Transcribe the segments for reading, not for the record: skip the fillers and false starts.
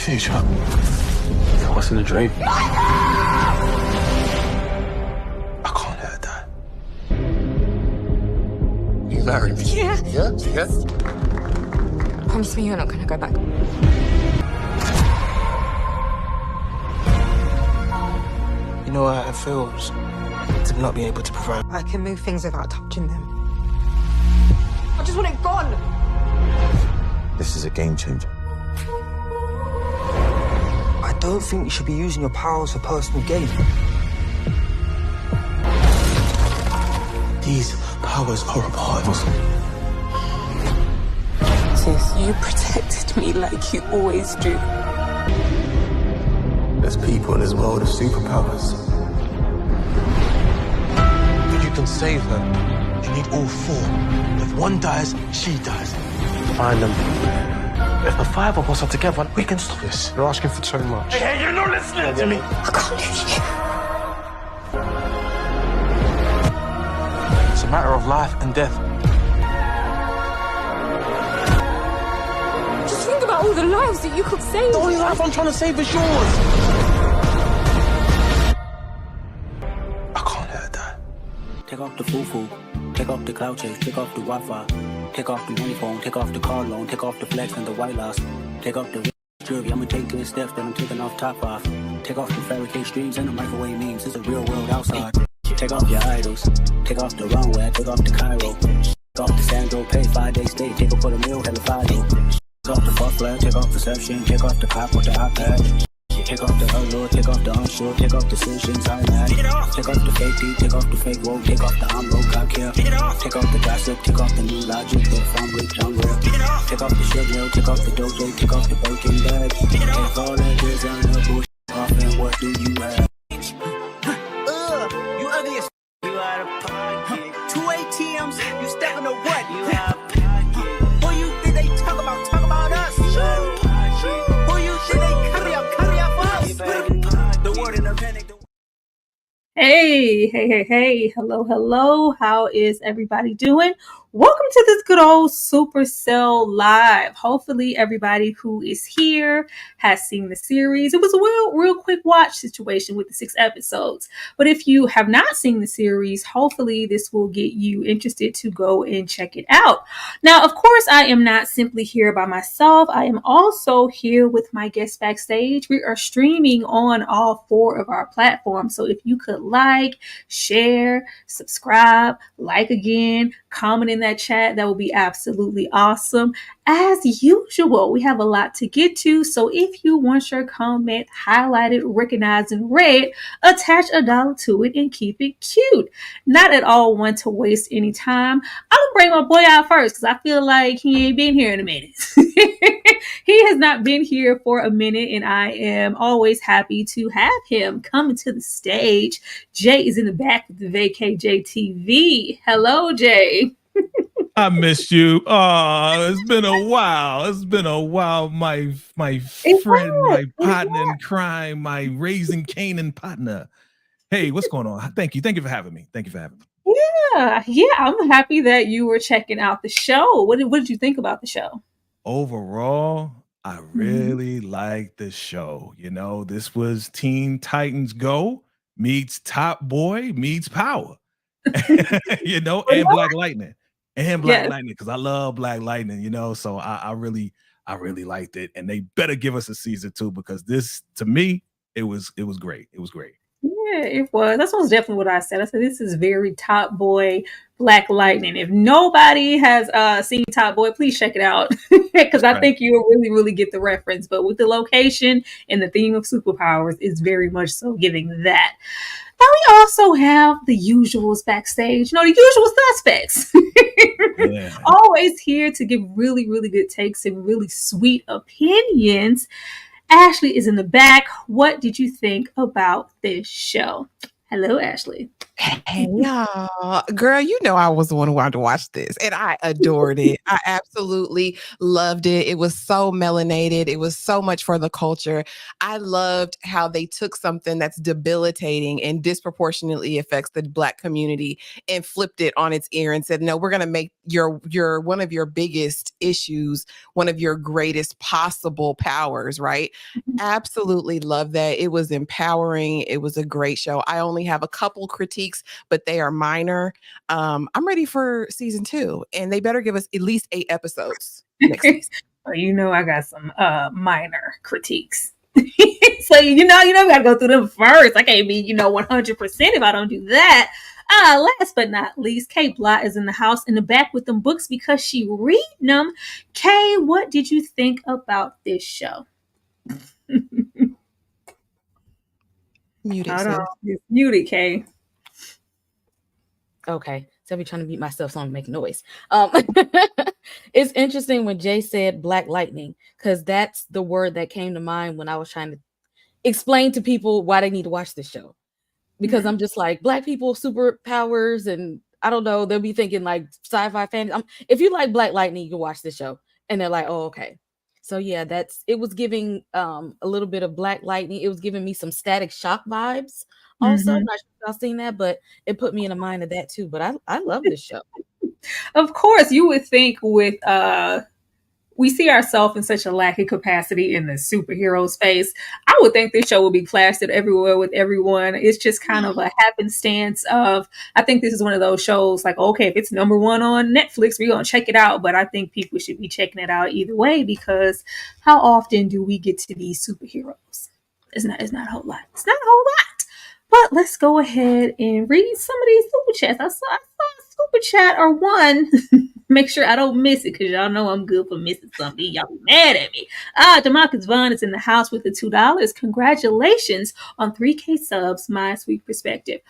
future. What's in the dream? I can't let her die. You married me? Yeah. Yeah? Promise me you're not gonna go back. You know how it feels to not be able to provide. I can move things without touching them. I just want it gone. This is a game changer. I don't think you should be using your powers for personal gain. These powers are a part of us. Sis, you protected me like you always do. There's people in this world of superpowers. If you can save her, you need all four. If one dies, she dies. Find them. If the five of us are together, we can stop this. You're asking for too much. Hey, you're not listening to me. I can't lose you. It's a matter of life and death. Just think about all the lives that you could save. The only life I'm trying to save is yours. I can't let her die. Take off the foo-foo, take off the cloud chase, take off the Wi-Fi, take off the money phone, take off the car loan, take off the flex and the white loss, take off the jewelry, I'ma take good steps, then I'm taking off top off, take off the fabricate streams and the microwave memes, it's a real world outside, take off your idols, take off the runway, take off the Cairo, take off the Sandro, pay 5 days stay, take off for the meal, hella Fido, take off the fuck flag, take off perception, take off the cop with the iPad. Take off the allure, take off the unsure, take off decisions I mad. Take off the fake deep, take off the fake woke, take off the I'm broke, I care. Take off the gossip, take off the new logic, if I'm rich, I'm real. Take off the shit mill, take off the dojo, take off the broken bag. Take all that is on the bullshit off and what do you have? You ugly as you out of pocket. 2 ATMs, you stepping to what? You out of pocket. Who you think they talk about us? You out of pocket. Who you think they carry up for us? The word in the panic. Hey. Hello. How is everybody doing? Welcome to this good old Supacell Live. Hopefully everybody who is here has seen the series. It was a real quick watch situation with the 6 episodes. But if you have not seen the series, hopefully this will get you interested to go and check it out. Now, of course, I am not simply here by myself. I am also here with my guests backstage. We are streaming on all 4 of our platforms. So if you could like, share, subscribe, like again, comment in that chat, that would be absolutely awesome. As usual, we have a lot to get to, so if you want your comment highlighted, recognized, and read, attach $1 to it and keep it cute. Not at all want to waste any time. I'm gonna bring my boy out first because I feel like he ain't been here in a minute. He has not been here for a minute, and I am always happy to have him coming to the stage. Jay is in the back of the VKJ TV. Hello, Jay. I missed you. Oh, it's been a while. My friend, my partner in crime, my raising Canaan partner. Hey, what's going on? Thank you for having me. Yeah. I'm happy that you were checking out the show. What did you think about the show? Overall, I really liked the show. You know, this was Teen Titans Go meets Top Boy meets Power. You know, and Black Lightning. And Black Lightning, because I love Black Lightning, you know, so I really liked it. And they better give us a season 2 because this, to me, it was great. It was great. Yeah, it was. That's definitely what I said. I said, this is very Top Boy, Black Lightning. If nobody has seen Top Boy, please check it out because I think you'll really get the reference. But with the location and the theme of superpowers, it's very much so giving that. Now we also have the usuals backstage, the usual suspects. Yeah. Always here to give really good takes and really sweet opinions. Ashley is in the back. What did you think about this show? Hello, Ashley. Hey, y'all. Girl, you know I was the one who wanted to watch this, and I adored it. I absolutely loved it. It was so melanated. It was so much for the culture. I loved how they took something that's debilitating and disproportionately affects the Black community and flipped it on its ear and said, "No, we're going to make your one of your biggest issues one of your greatest possible powers," right? Absolutely love that. It was empowering. It was a great show. I only have a couple critiques, but they are minor. I'm ready for season 2, and they better give us at least 8 episodes next season. Well, you know, I got some minor critiques. So you know, we gotta go through them first. I can't be 100% if I don't do that. Last but not least, Kay Blott is in the house in the back with them books because she read them. Kay, what did you think about this show? Muted, Hold sis. on, it's muted, Kay. Okay, so I'll be trying to mute myself so I don't make noise. It's interesting when Jay said Black Lightning, because that's the word that came to mind when I was trying to explain to people why they need to watch this show. Because I'm just like, Black people, superpowers, and I don't know, they'll be thinking like sci-fi fantasy. If you like Black Lightning, you can watch this show. And they're like, oh, okay. So yeah, it was giving a little bit of Black Lightning. It was giving me some Static Shock vibes. Also, not sure if y'all seen that, but it put me in the mind of that too. But I love this show. Of course, you would think with we see ourselves in such a lack of capacity in the superhero space. I would think this show would be plastered everywhere with everyone. It's just kind of a happenstance of, I think this is one of those shows like, okay, if it's number 1 on Netflix, we're going to check it out. But I think people should be checking it out either way, because how often do we get to be superheroes? It's not a whole lot. It's not a whole lot. But let's go ahead and read some of these super chats. I saw a super chat or one. Make sure I don't miss it, because y'all know I'm good for missing something. Y'all be mad at me. Demarcus Vaughn is in the house with the $2. Congratulations on 3K subs. My sweet perspective.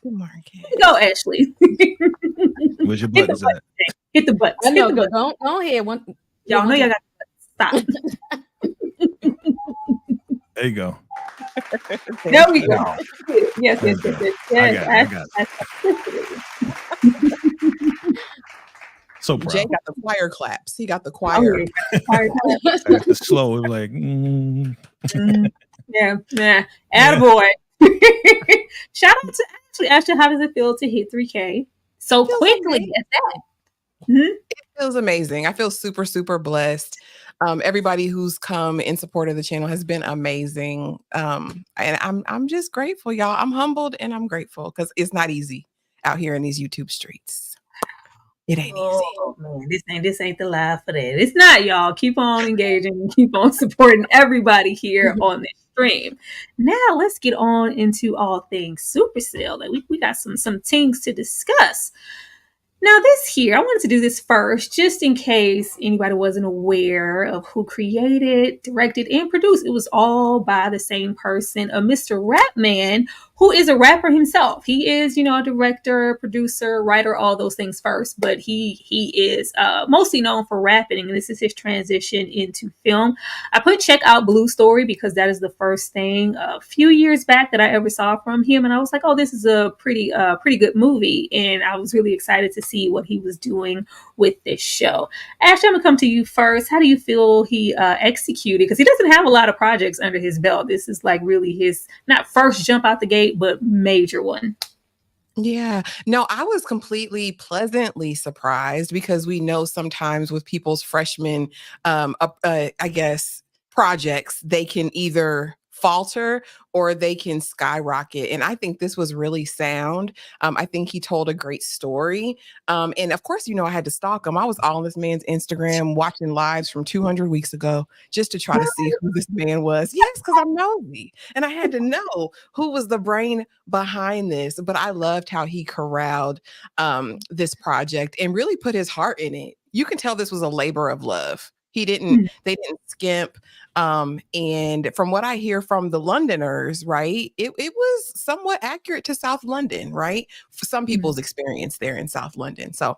Here you go, Ashley. Where's your buttons at? Hit the buttons. I know. Hit the buttons. Go ahead. Y'all know y'all got to stop. There you go. There we go. Yes. I got it. So proud. Jay got the choir claps. He got the choir. It's slow. It was like, Yeah. Attaboy. Shout out to Ashley. How does it feel to hit 3K so quickly at that? It feels amazing. I feel super, super blessed. Everybody who's come in support of the channel has been amazing. And I'm just grateful, y'all. I'm humbled and I'm grateful, because it's not easy out here in these YouTube streets. It ain't easy. Man, this ain't the live for that. It's not, y'all. Keep on engaging and keep on supporting everybody here on this stream. Now let's get on into all things Supercell. Like we got some things to discuss. Now this here, I wanted to do this first, just in case anybody wasn't aware of who created, directed, and produced. It was all by the same person, a Mr. Rapman, who is a rapper himself. He is, a director, producer, writer, all those things first, but he is mostly known for rapping, and this is his transition into film. I put check out Blue Story because that is the first thing a few years back that I ever saw from him, and I was like, oh, this is a pretty good movie, and I was really excited to see what he was doing with this show. Ashley, I'm gonna come to you first. How do you feel he executed? Because he doesn't have a lot of projects under his belt. This is like really his not first jump out the gate, but major one. Yeah, no, I was completely pleasantly surprised, because we know sometimes with people's freshman, I guess, projects, they can either falter or they can skyrocket. And I think this was really sound. I think he told a great story. And of course, I had to stalk him. I was all on this man's Instagram watching lives from 200 weeks ago just to try to see who this man was. Yes, because I'm nosy. And I had to know who was the brain behind this. But I loved how he corralled this project and really put his heart in it. You can tell this was a labor of love. They didn't skimp. And from what I hear from the Londoners, right, it was somewhat accurate to South London, right? For some people's experience there in South London. So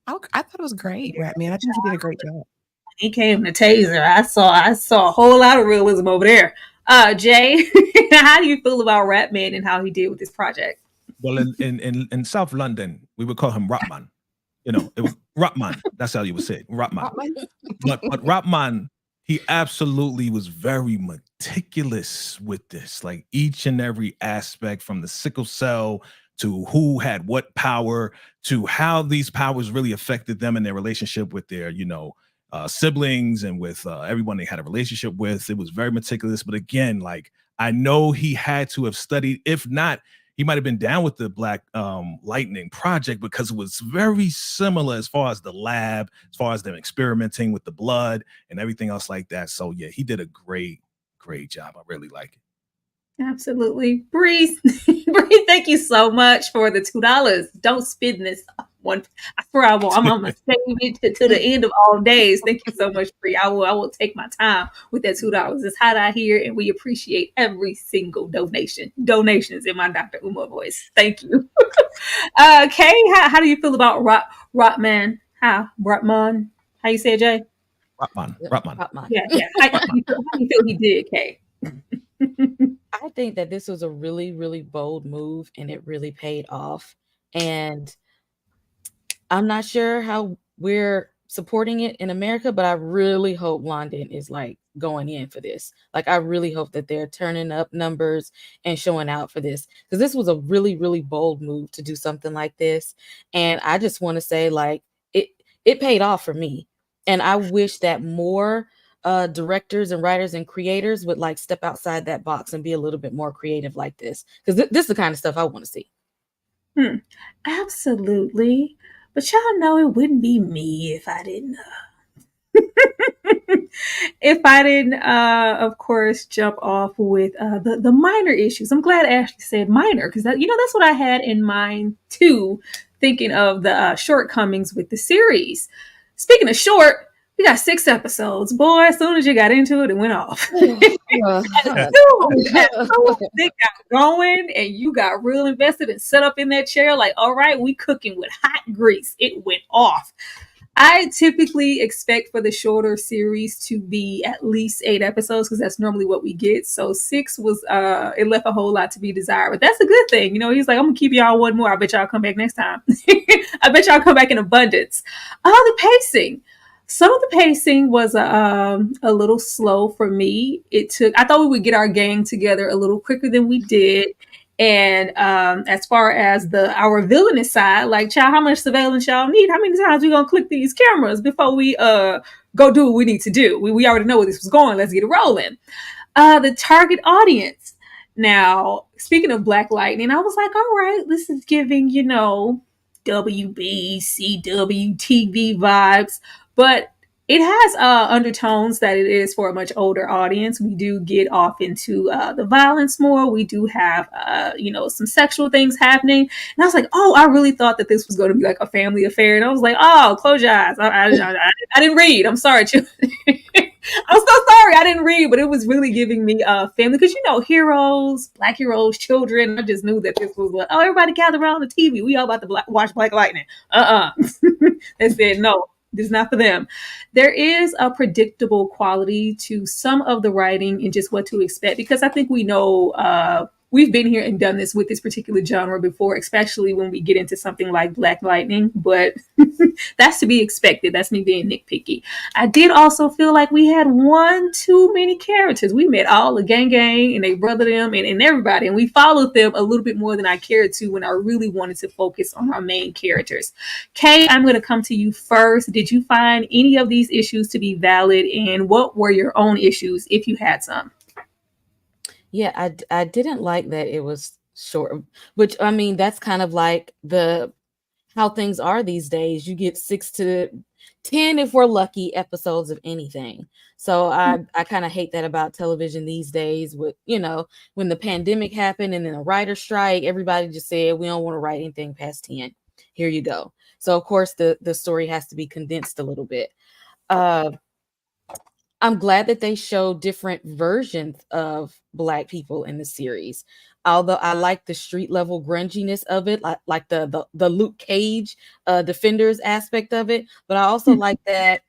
I thought it was great, Rapman. I think he did a great job. He came to taser. I saw a whole lot of realism over there. Jay, how do you feel about Rapman and how he did with this project? Well, in South London, we would call him Rapman. You know, it was Rapman. That's how you would say it, Rapman. But Rapman, he absolutely was very meticulous with this, like each and every aspect from the sickle cell to who had what power to how these powers really affected them in their relationship with their, siblings and with everyone they had a relationship with. It was very meticulous. But again, like I know he had to have studied, if not, he might have been down with the Black Lightning project because it was very similar as far as the lab, as far as them experimenting with the blood and everything else like that. So yeah, he did a great job. I really like it. Absolutely. Bree, Bree, thank you so much for the $2. Don't spend this one. I swear I won't. I'm gonna save it to the end of all days. Thank you so much, Bree. I will take my time with that $2. It's hot out here and we appreciate every single donation. Donations in my Dr. Uma voice. Thank you. Kay, how do you feel about Rotman? Rotman? How you say it, Jay? Rotman. Yeah. How do you feel he did, Kay? I think that this was a really, really bold move and it really paid off. And I'm not sure how we're supporting it in America, but I really hope London is like going in for this. Like, I really hope that they're turning up numbers and showing out for this because this was a really, really bold move to do something like this. And I just want to say, like, it paid off for me. And I wish that more directors and writers and creators would like step outside that box and be a little bit more creative like this because this is the kind of stuff I want to see. Absolutely, but y'all know it wouldn't be me if I didn't of course jump off with the minor issues. I'm glad Ashley said minor because that's what I had in mind too, thinking of the shortcomings with the series. Speaking of short, we got 6 episodes. Boy, as soon as you got into it, it went off. As soon as it got going and you got real invested and set up in that chair, like, all right, we cooking with hot grease. It went off. I typically expect for the shorter series to be at least 8 episodes because that's normally what we get. So 6 was, it left a whole lot to be desired, but that's a good thing. He's like, I'm gonna keep y'all one more. I bet y'all come back next time. I bet y'all come back in abundance. The pacing. Some of the pacing was a little slow for me. I thought we would get our gang together a little quicker than we did. And as far as our villainous side, like, child, how much surveillance y'all need? How many times we gonna click these cameras before we go do what we need to do? We already know where this was going. Let's get it rolling. The target audience. Now, speaking of Black Lightning, I was like, all right, this is giving, WB, CW, TV vibes. But it has undertones that it is for a much older audience. We do get off into the violence more. We do have, some sexual things happening. And I was like, oh, I really thought that this was going to be like a family affair. And I was like, oh, close your eyes. I didn't read. I'm sorry. I'm so sorry. I didn't read, but it was really giving me family because, heroes, Black heroes, children. I just knew that this was like, oh, everybody gather around the TV. We all about to watch Black Lightning. They said, no. This is not for them. There is a predictable quality to some of the writing and just what to expect because I think we know we've been here and done this with this particular genre before, especially when we get into something like Black Lightning, but that's to be expected. That's me being nitpicky. I did also feel like we had one too many characters. We met all the gang and they brother them and everybody, and we followed them a little bit more than I cared to when I really wanted to focus on our main characters. Kay, I'm going to come to you first. Did you find any of these issues to be valid, and what were your own issues if you had some? Yeah, I didn't like that it was short, which I mean, that's kind of like how things are these days. You get 6 to 10, if we're lucky, episodes of anything. So I kind of hate that about television these days with, when the pandemic happened and then a writer strike, everybody just said, we don't want to write anything past 10. Here you go. So of course the story has to be condensed a little bit. I'm glad that they show different versions of Black people in the series. Although I like the street level grunginess of it, like the Luke Cage Defenders aspect of it. But I also like that,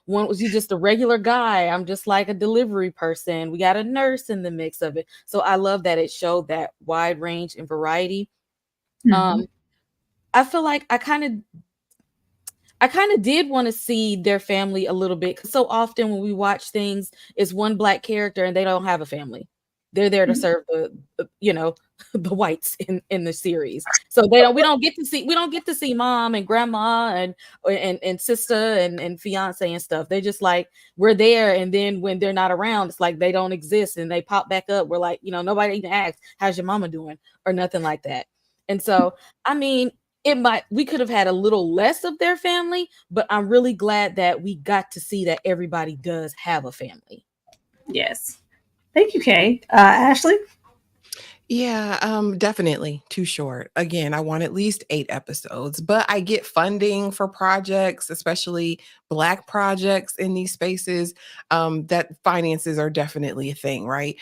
one was you just a regular guy. I'm just like a delivery person. We got a nurse in the mix of it. So I love that it showed that wide range and variety. Um, I feel like I kind of did want to see their family a little bit. 'Cause so often when we watch things, it's one black character and they don't have a family. They're there to serve the the whites in the series. So we don't get to see mom and grandma and sister and fiance and stuff. They're just like, we're there, and then when they're not around, it's like they don't exist and they pop back up. We're like, nobody even asks, how's your mama doing, or nothing like that. And so, I mean, we could have had a little less of their family, but I'm really glad that we got to see that everybody does have a family. Yes. Thank you, Kay. Ashley? Yeah, definitely too short. Again, I want at least 8 episodes, but I get funding for projects, especially Black projects in these spaces. That finances are definitely a thing, right?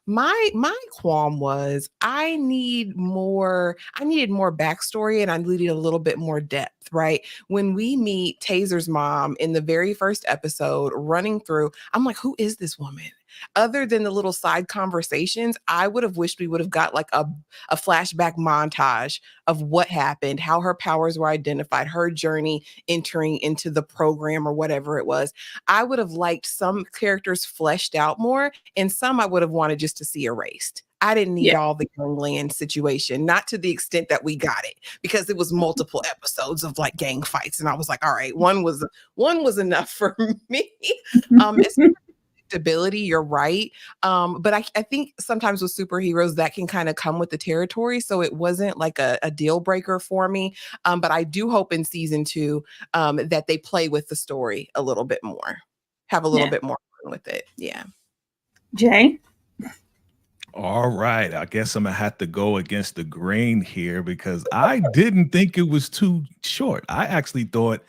My qualm was I needed more backstory and I needed a little bit more depth, right? When we meet Taser's mom in the very first episode running through, I'm like, who is this woman? Other than the little side conversations, I would have wished we would have got like a flashback montage of what happened, how her powers were identified, her journey entering into the program or whatever it was. I would have liked some characters fleshed out more, and some I would have wanted just to see erased. I didn't need all the gangland situation, not to the extent that we got it, because it was multiple episodes of like gang fights, and I was like, all right, one was enough for me. As stability, you're right. But I think sometimes with superheroes that can kind of come with the territory. So it wasn't like a deal breaker for me. But I do hope in season 2 that they play with the story a little bit more, have a little bit more fun with it. Yeah. Jay? All right. I guess I'm going to have to go against the grain here because I didn't think it was too short. I actually thought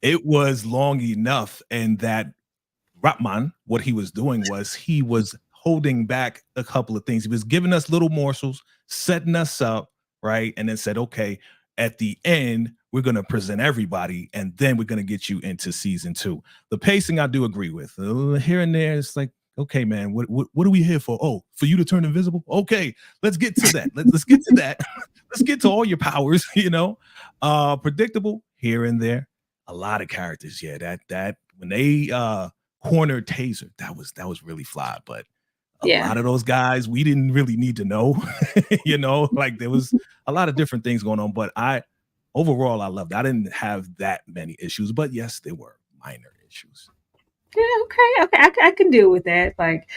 it was long enough, and that Ratman, what he was doing was he was holding back a couple of things. He was giving us little morsels, setting us up, right? And then said, okay, at the end, we're going to present everybody, and then we're going to get you into season 2. The pacing, I do agree with. Here and there, it's like, okay, man, what are we here for? Oh, for you to turn invisible? Okay, let's get to that. Let's get to that. Let's get to all your powers, Predictable here and there. A lot of characters, yeah. That when they corner Taser, that was really fly, but a lot of those guys we didn't really need to know. Like there was a lot of different things going on, but overall I loved it. I didn't have that many issues, but yes, there were minor issues. Yeah, okay, I can deal with that. Like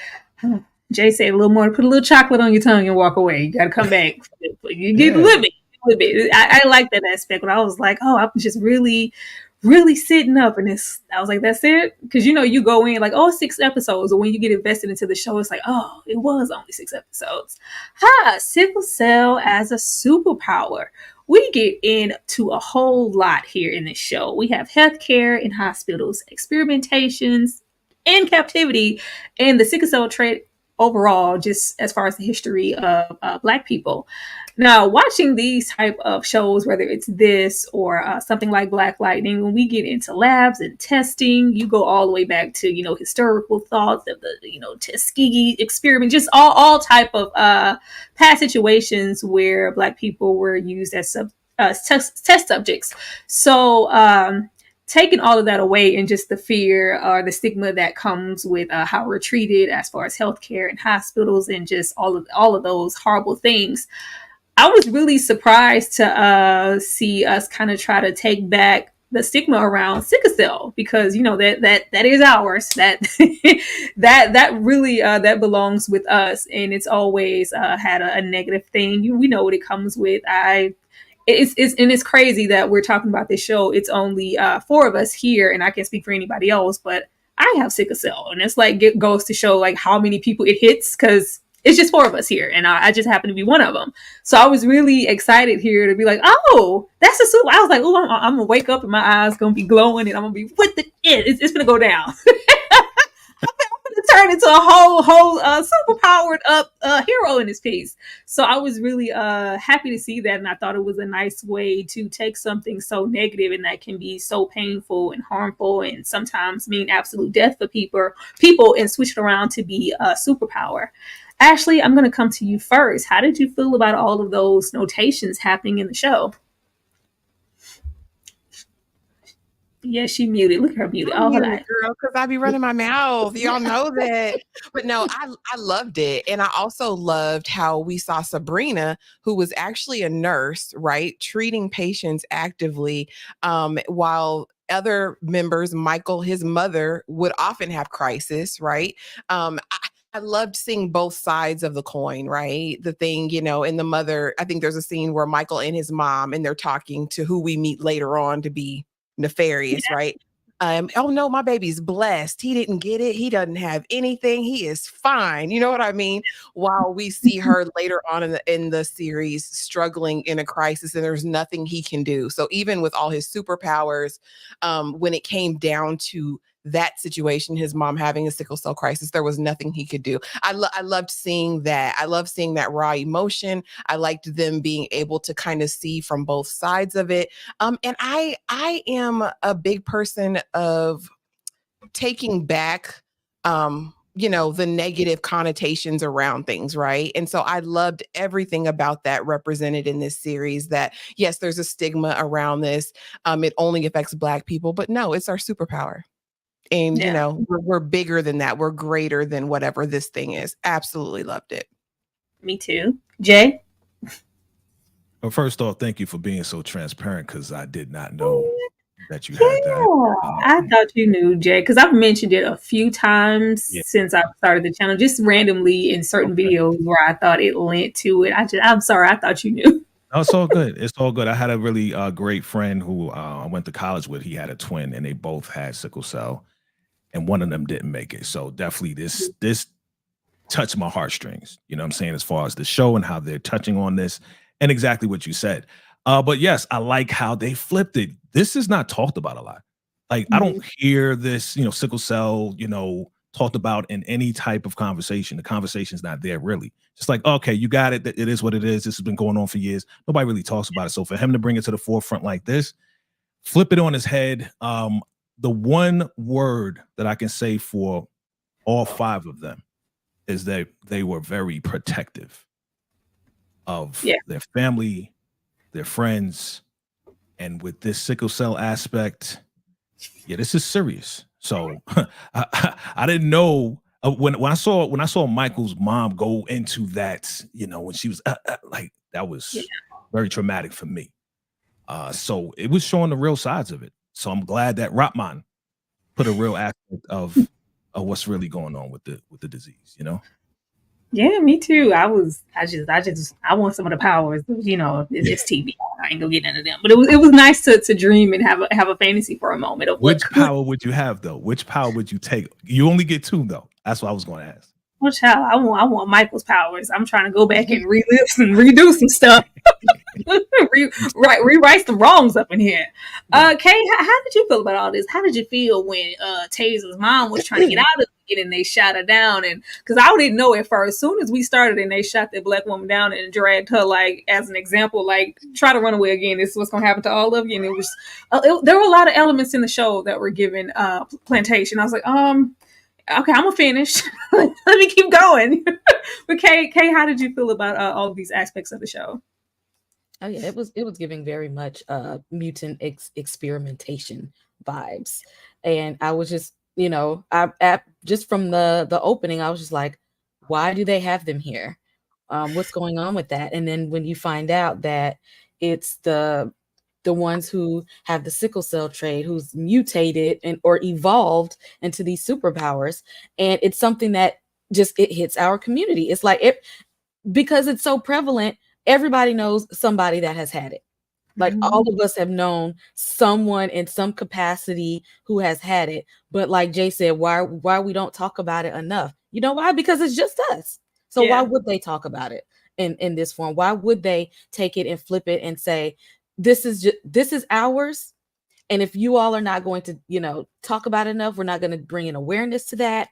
Jay said, a little more, put a little chocolate on your tongue and walk away. You got to come back. You get living. I like that aspect. When I was like, oh, I'm just really sitting up, and I was like, that's it, because you go in like, oh, 6 episodes, or when you get invested into the show, it's like, oh, it was only 6 episodes. Sickle cell as a superpower. We get into a whole lot here in this show. We have healthcare in hospitals, experimentations in captivity, and the sickle cell trait overall, just as far as the history of Black people. Now, watching these type of shows, whether it's this or something like Black Lightning, when we get into labs and testing, you go all the way back to, historical thoughts of the, Tuskegee experiment, just all type of past situations where Black people were used as test subjects. So, taking all of that away and just the fear or the stigma that comes with how we're treated as far as healthcare and hospitals and just all of those horrible things, I was really surprised to see us kind of try to take back the stigma around sickle cell, because that is ours. That that really that belongs with us, and it's always had a negative thing. We know what it comes with. It's crazy that we're talking about this show. It's only 4 of us here, and I can't speak for anybody else, but I have sickle cell, and it's like it goes to show like how many people it hits, because it's just 4 of us here, and I just happen to be one of them. So I was really excited here to be like, oh, that's a super. I was like, oh, I'm gonna wake up and my eyes gonna be glowing, and I'm gonna be it's gonna go down. I'm gonna turn into a whole super powered up hero in this piece. So I was really happy to see that, and I thought it was a nice way to take something so negative and that can be so painful and harmful and sometimes mean absolute death for people and switch it around to be a superpower. Ashley, I'm going to come to you first. How did you feel about all of those notations happening in the show? Yeah, she muted. Look at her muted. I'm Oh, hold muted, on. girl, because I be running my mouth. Y'all know that. But no, I loved it. And I also loved how we saw Sabrina, who was actually a nurse, right, treating patients actively, while other members, Michael, his mother, would often have crisis, right? I loved seeing both sides of the coin, right? The thing, in the mother, I think there's a scene where Michael and his mom, and they're talking to who we meet later on to be nefarious, right? Oh no, my baby's blessed. He didn't get it. He doesn't have anything. He is fine. You know what I mean? While we see her later on in the series struggling in a crisis, and there's nothing he can do. So even with all his superpowers, when it came down to that situation, his mom having a sickle cell crisis, there was nothing he could do. I loved seeing that. I love seeing that raw emotion. I liked them being able to kind of see from both sides of it. And I am a big person of taking back the negative connotations around things, right? And so I loved everything about that represented in this series, that yes, there's a stigma around this. It only affects Black people, but no, it's our superpower. And we're bigger than that. We're greater than whatever this thing is. Absolutely loved it. Me too. Jay? Well, first off, thank you for being so transparent, because I did not know that you had that. I thought you knew, Jay, because I've mentioned it a few times since I started the channel, just randomly in certain videos where I thought it lent to it. I'm sorry, I thought you knew. No, it's all good. It's all good. I had a really great friend who I went to college with. He had a twin, and they both had sickle cell, and one of them didn't make it. So definitely this touched my heartstrings, you know what I'm saying, as far as the show and how they're touching on this and exactly what you said. But yes, I like how they flipped it. This is not talked about a lot. Like, I don't hear this, sickle cell, talked about in any type of conversation. The conversation's not there, really. Just like, okay, you got it. It is what it is. This has been going on for years. Nobody really talks about it. So for him to bring it to the forefront like this, flip it on his head. The one word that I can say for all 5 of them is that they were very protective of their family, their friends, and with this sickle cell aspect, this is serious. So I didn't know when I saw Michael's mom go into that, when she was like, that was very traumatic for me. So it was showing the real sides of it. So I'm glad that Rotman put a real aspect of what's really going on with the disease, Yeah, me too. I want some of the powers. It's TV. I ain't gonna get into them. But it was nice to dream and have a fantasy for a moment of which power would you have though? Which power would you take? You only get 2 though. That's what I was going to ask. Well, child, I want Michael's powers. I'm trying to go back and relive and redo some stuff. Rewrite some wrongs up in here. Kay, how did you feel about all this? How did you feel when Taser's mom was trying to get out of it and they shot her down? And because I didn't know at first, as soon as we started and they shot that Black woman down and dragged her like as an example, like try to run away again. This is what's gonna happen to all of you. And it was there were a lot of elements in the show that were given plantation. I was like, okay, I'm gonna finish. Let me keep going. But Kay, how did you feel about all of these aspects of the show? Oh yeah, it was giving very much mutant experimentation vibes, and I was just just from the opening, I was just like, why do they have them here? What's going on with that? And then when you find out that it's the ones who have the sickle cell trait, who's mutated or evolved into these superpowers, and it's something that it hits our community. It's like because it's so prevalent. Everybody knows somebody that has had it. Like all of us have known someone in some capacity who has had it. But like Jay said, why we don't talk about it enough? You know why? Because it's just us. So why would they talk about it in this form? Why would they take it and flip it and say, this is ours? And if you all are not going to, talk about it enough, we're not going to bring an awareness to that.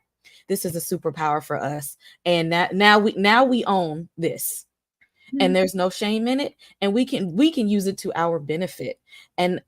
This is a superpower for us. And now we own this. And there's no shame in it, and we can use it to our benefit, and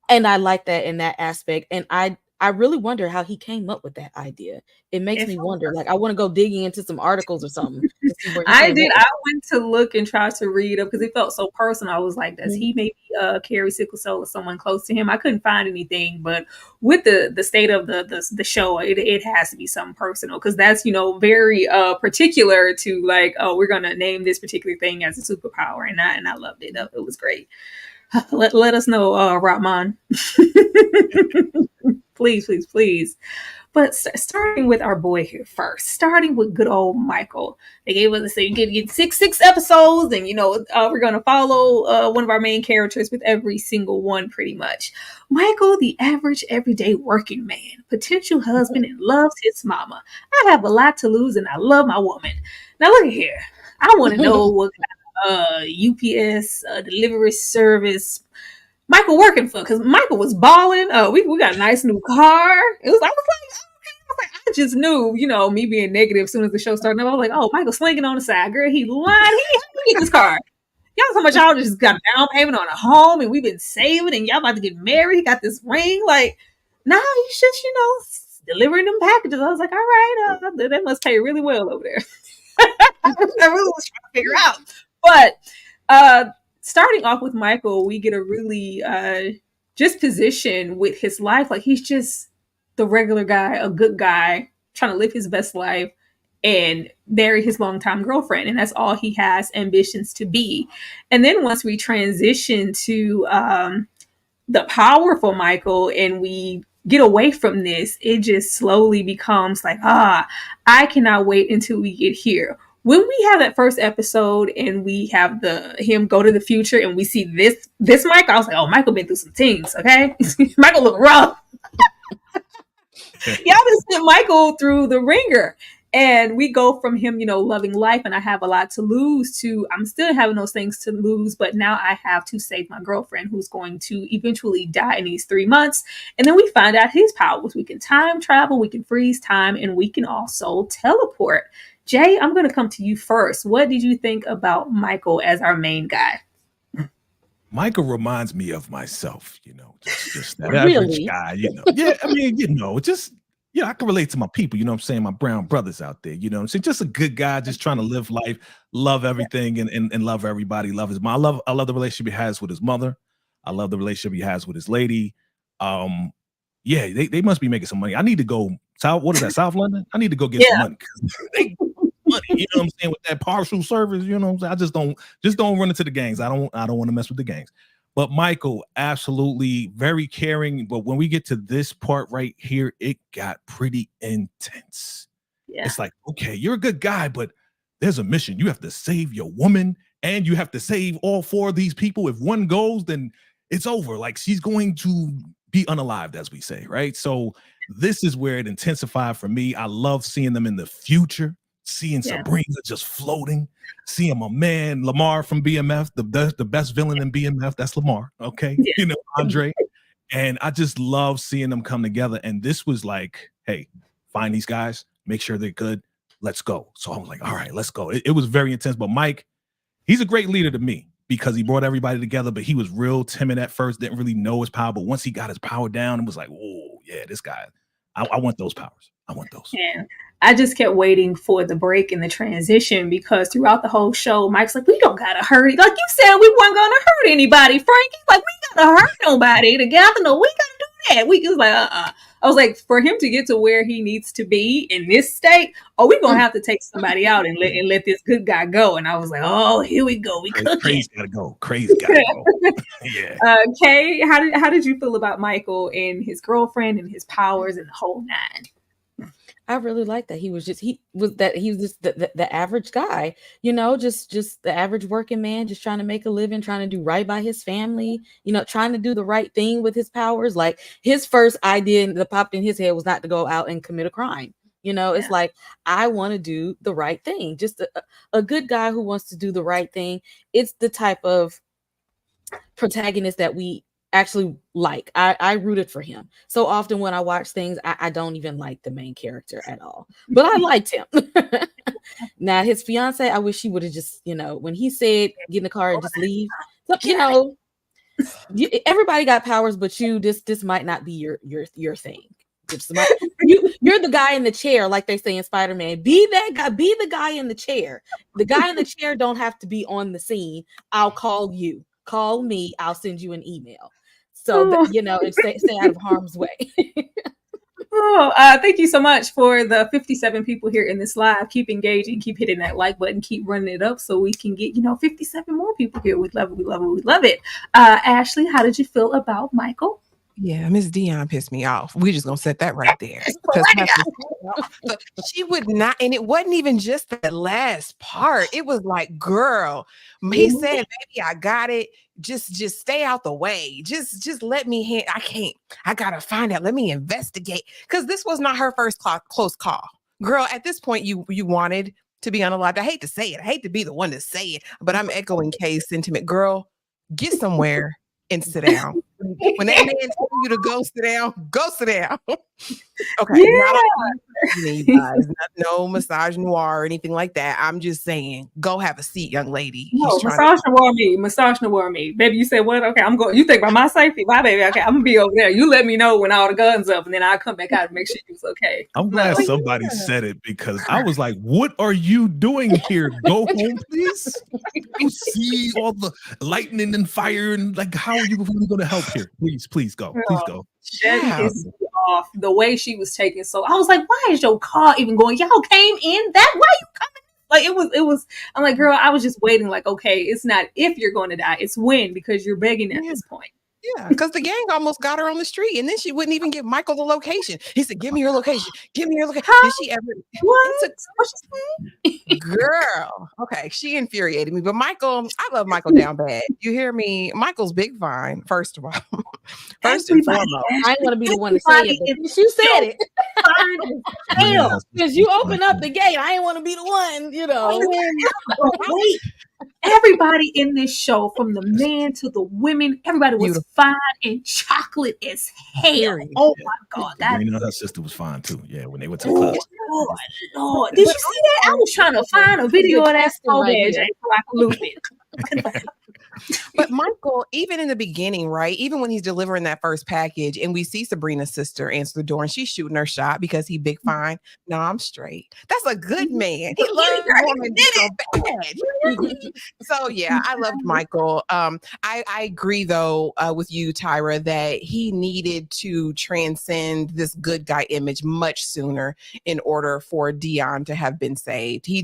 I like that in that aspect. And I really wonder how he came up with that idea. It makes me wonder. Like I want to go digging into some articles or something to see where he I could did. go. I went to look and try to read up because it felt so personal. I was like, does he maybe carry sickle cell or someone close to him? I couldn't find anything, but with the state of the show, it has to be something personal because that's very particular to like, oh, we're gonna name this particular thing as a superpower, and I loved it. It was great. Let us know, Rahman. Please, please, please. But starting with our boy here first, starting with good old Michael. They gave us, you get six episodes, and we're gonna follow one of our main characters with every single one, pretty much. Michael, the average everyday working man, potential husband, and loves his mama. I have a lot to lose, and I love my woman. Now look at here. I want to know what kind of UPS delivery service Michael working for, because Michael was balling. We got a nice new car. I was like, I just knew, me being negative as soon as the show started. I was like, oh, Michael slinging on the side. Girl, he lied. He get this car. Y'all how much y'all just got a down payment on a home and we've been saving and y'all about to get married. He got this ring. Like, no, he's just, delivering them packages. I was like, all right, they must pay really well over there. I really was trying to figure out. But starting off with Michael, we get a really just position with his life. Like, he's just the regular guy, a good guy, trying to live his best life and marry his longtime girlfriend. And that's all he has ambitions to be. And then once we transition to the powerful Michael and we get away from this, it just slowly becomes like, I cannot wait until we get here. When we have that first episode and we have him go to the future and we see this Michael, I was like, oh, Michael been through some things, okay? Michael look rough. Y'all just sent Michael through the ringer. And we go from him, loving life and I have a lot to lose to I'm still having those things to lose, but now I have to save my girlfriend who's going to eventually die in these 3 months. And then we find out his powers. We can time travel, we can freeze time, and we can also teleport. Jay, I'm going to come to you first. What did you think about Michael as our main guy? Michael reminds me of myself, just that average guy, Yeah, I mean, just, I can relate to my people, what I'm saying? My brown brothers out there, what I'm saying? Just a good guy, just trying to live life, love everything and love everybody, love his mom. I love the relationship he has with his mother. I love the relationship he has with his lady. Yeah, they must be making some money. I need to go South London? I need to go get some money. They money, what I'm saying, with that partial service, what I'm saying? I just don't run into the gangs. I don't want to mess with the gangs. But Michael, absolutely very caring. But when we get to this part right here, it got pretty intense. Yeah. It's like, okay, you're a good guy, but there's a mission. You have to save your woman and you have to save all 4 of these people. If one goes, then it's over. Like, she's going to be unalived, as we say, right? So this is where it intensified for me. I love seeing them in the future. Seeing Sabrina just floating, seeing my man Lamar from BMF, the best villain in BMF, that's Lamar, okay? Andre. And I just love seeing them come together. And this was like, hey, find these guys, make sure they're good, let's go. So I was like, all right, let's go. It was very intense. But Mike, he's a great leader to me because he brought everybody together, but he was real timid at first, didn't really know his power. But once he got his power down, it was like, oh, yeah, this guy, I want those powers. I want those. Yeah. I just kept waiting for the break and the transition because throughout the whole show, Mike's like, we don't gotta hurry. Like you said, we weren't gonna hurt anybody, Frankie. Like, we gotta hurt nobody together. No, we gotta do that. We was like, I was like, for him to get to where he needs to be in this state, we gonna have to take somebody out and let this good guy go. And I was like, oh, here we go. We cooking. Crazy gotta go. Crazy gotta go. Yeah. Kay, how did you feel about Michael and his girlfriend and his powers and the whole nine? I really like that he was just the average guy, just the average working man, just trying to make a living, trying to do right by his family, trying to do the right thing with his powers. Like, his first idea that popped in his head was not to go out and commit a crime. It's like, I want to do the right thing. Just a good guy who wants to do the right thing. It's the type of protagonist that we actually like. I rooted for him. So often when I watch things, I don't even like the main character at all, but I liked him. Now his fiance, I wish he would have just, when he said get in the car and just leave, everybody got powers, but this might not be your thing. You're the guy in the chair, like they say in Spider-Man. Be that guy. Be the guy in the chair. The guy in the chair don't have to be on the scene. I'll call you. Call me. I'll send you an email. So that, and stay out of harm's way. Thank you so much for the 57 people here in this live. Keep engaging, keep hitting that like button, keep running it up so we can get 57 more people here. We love it, we love it, we love it. Ashley, how did you feel about Michael? Yeah, Miss Dion pissed me off. We're just gonna set that right there. But she would not, and it wasn't even just that last part. It was like, girl, he said, "Baby, I got it. Just stay out the way. Just let me. I can't. I gotta find out. Let me investigate." Because this was not her first close call, girl. At this point, you wanted to be unalived. I hate to say it. I hate to be the one to say it, but I'm echoing Kay's sentiment. Girl, get somewhere and sit down. When that man told you to go sit down, go sit down. Okay, you guys, not no massage noir or anything like that. I'm just saying, go have a seat, young lady. No, massage noir me. Baby, you said what? Okay, I'm going. You think about my safety, my baby. Okay, I'm gonna be over there. You let me know when all the guns up, and then I'll come back out and make sure it's okay. I'm glad somebody said it, because I was like, what are you doing here? Go home, please. You see all the lightning and fire, and like, how are you really going to help here? Please go. Please go. That is off the way she was taking. So I was like, why is your car even going? Y'all came in that way. You coming? Like it was. I'm like, girl, I was just waiting. Like, okay, it's not if you're going to die, it's when, because you're begging at this point. Yeah, because the gang almost got her on the street, and then she wouldn't even give Michael the location. He said, "Give me your location. Give me your location." Did she ever? What? Girl, okay, she infuriated me. But Michael, I love Michael down bad. You hear me? Michael's big fine. First of all, first and foremost, I ain't want to be the one to say it, but you said it. Hell, because you open up the gate. I ain't want to be the one. Wait. Everybody in this show, from the men to the women, everybody was fine and chocolate as hell. Oh my God. Her sister was fine too. Yeah, when they went to the club. Lord. Did you see that? I was trying to find a video of that so bad, so I could lose it. But Michael, even in the beginning, right? Even when he's delivering that first package and we see Sabrina's sister answer the door and she's shooting her shot because he big fine. No, I'm straight. That's a good man. He learned woman so bad. So yeah, I loved Michael. I agree though with you, Tyra, that he needed to transcend this good guy image much sooner in order for Dion to have been saved. He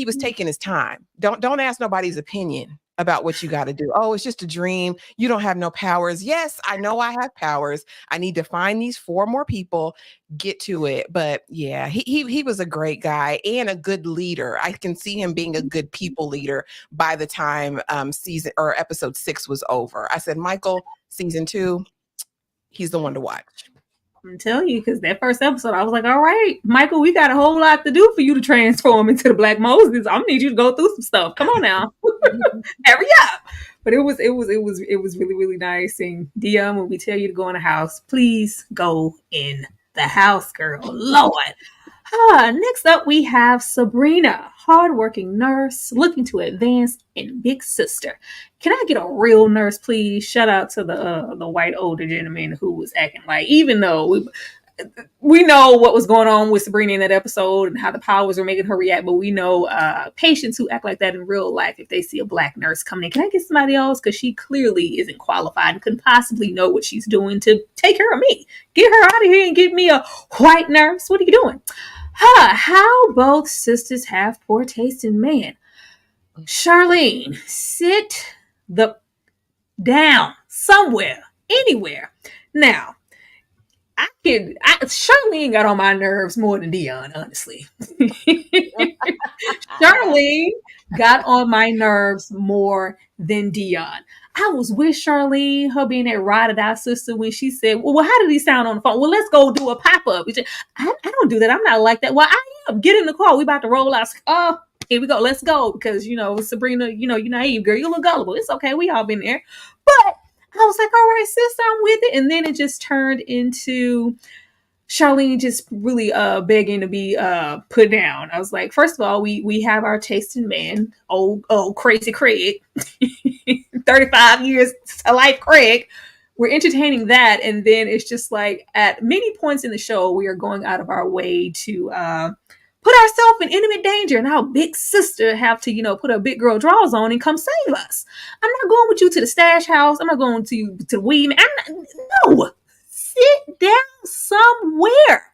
was taking his time. Don't ask nobody's opinion about what you got to do. Oh, it's just a dream. You don't have no powers. Yes, I know I have powers. I need to find these 4 more people, get to it. But yeah, he was a great guy and a good leader. I can see him being a good people leader by the time season or episode 6 was over. I said, Michael, season 2, he's the one to watch. I'm telling you, because that first episode, I was like, all right, Michael, we got a whole lot to do for you to transform into the Black Moses. I'm gonna need you to go through some stuff. Come on now. Hurry up. But it was really, really nice. And Dion, when we tell you to go in the house, please go in the house, girl. Lord. Next up, we have Sabrina, hardworking nurse looking to advance in big sister. Can I get a real nurse, please? Shout out to the white older gentleman who was acting like, even though we know what was going on with Sabrina in that episode and how the powers were making her react, but we know patients who act like that in real life, if they see a Black nurse coming in, can I get somebody else? Because she clearly isn't qualified and couldn't possibly know what she's doing to take care of me. Get her out of here and get me a white nurse. What are you doing? How both sisters have poor taste in man. Charlene, sit down somewhere, anywhere. Now, Charlene got on my nerves more than Dion, honestly. Charlene got on my nerves more than Dion. I was with Charlene, her being that ride or die sister, when she said, well, how did he sound on the phone? Well, let's go do a pop-up. I don't do that. I'm not like that. Well, I am. Get in the car. We about to roll out. Oh, here we go. Let's go. Because, Sabrina, you're naive, girl. You're a little gullible. It's okay. We all been there. But I was like, all right, sister, I'm with it. And then it just turned into Charlene just really begging to be put down. I was like, first of all, we have our taste in man, old crazy Craig, 35 years to life Craig. we're entertaining that, and then it's just like at many points in the show we are going out of our way to put ourselves in intimate danger, and our big sister have to, put her big girl drawers on and come save us. I'm not going with you to the stash house. I'm not going to the weed. No, sit down somewhere.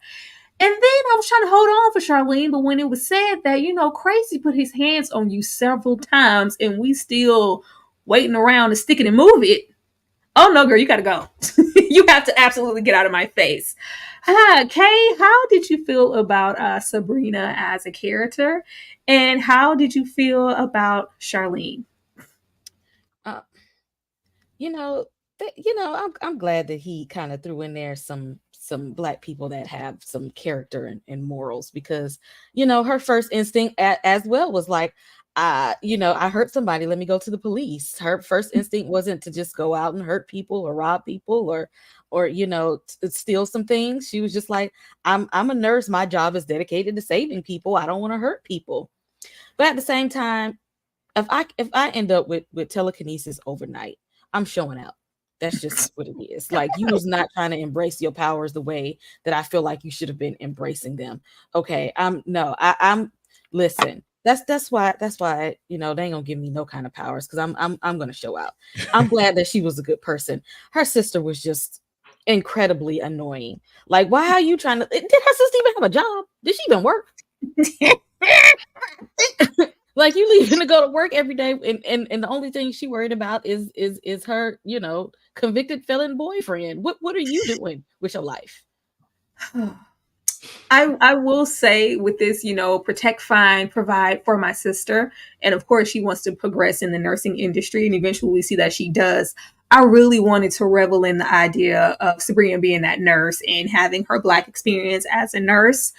And then I was trying to hold on for Charlene, but when it was said that, Crazy put his hands on you several times and we still waiting around to stick it and move it. Oh no, girl, you gotta go. You have to absolutely get out of my face. Kay, how did you feel about Sabrina as a character? And how did you feel about Charlene? I'm glad that he kind of threw in there some Black people that have some character and morals, because her first instinct as well was like, I hurt somebody, let me go to the police. Her first instinct wasn't to just go out and hurt people or rob people or steal some things. She was just like, I'm a nurse, my job is dedicated to saving people, I don't want to hurt people. But at the same time, if I end up with telekinesis overnight, I'm showing out. That's just what it is. Like, you was not trying to embrace your powers the way that I feel like you should have been embracing them. Okay. I'm listen. That's why they ain't gonna give me no kind of powers, because I'm gonna show out. I'm glad that she was a good person. Her sister was just incredibly annoying. Like, why are you trying to? Did her sister even have a job? Did she even work? Like, you leaving to go to work every day, and the only thing she worried about is her, convicted felon boyfriend. What are you doing with your life? I will say with this, protect, find, provide for my sister. And of course, she wants to progress in the nursing industry. And eventually we see that she does. I really wanted to revel in the idea of Sabrina being that nurse and having her Black experience as a nurse.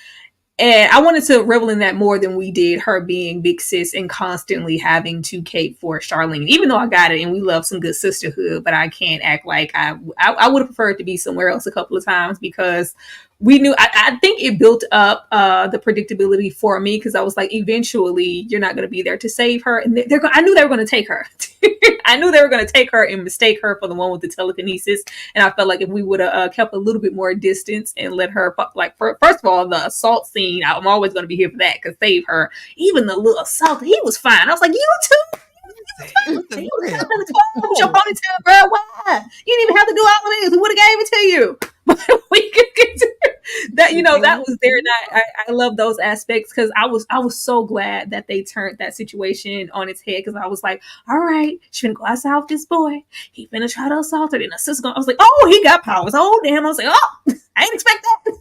And I wanted to revel in that more than we did her being big sis and constantly having to cape for Charlene. Even though I got it and we love some good sisterhood, but I can't act like I would have preferred to be somewhere else a couple of times, because we knew, I think it built up the predictability for me, because I was like, eventually you're not going to be there to save her. And I knew they were going to take her. I knew they were going to take her and mistake her for the one with the telekinesis. And I felt like if we would have kept a little bit more distance and let her, first of all, the assault scene, I'm always going to be here for that, because save her. Even the little assault, he was fine. I was like, you too? With your ponytail, girl. Why? You didn't even have to do all of this. We would have gave it to you. But we could get to that. That was there. And I love those aspects, because I was so glad that they turned that situation on its head, because I was like, all right, she finna go outside with this boy. He finna try to assault her. And the sister, I was like, oh, he got powers. Oh, damn. I was like, oh, I didn't expect that.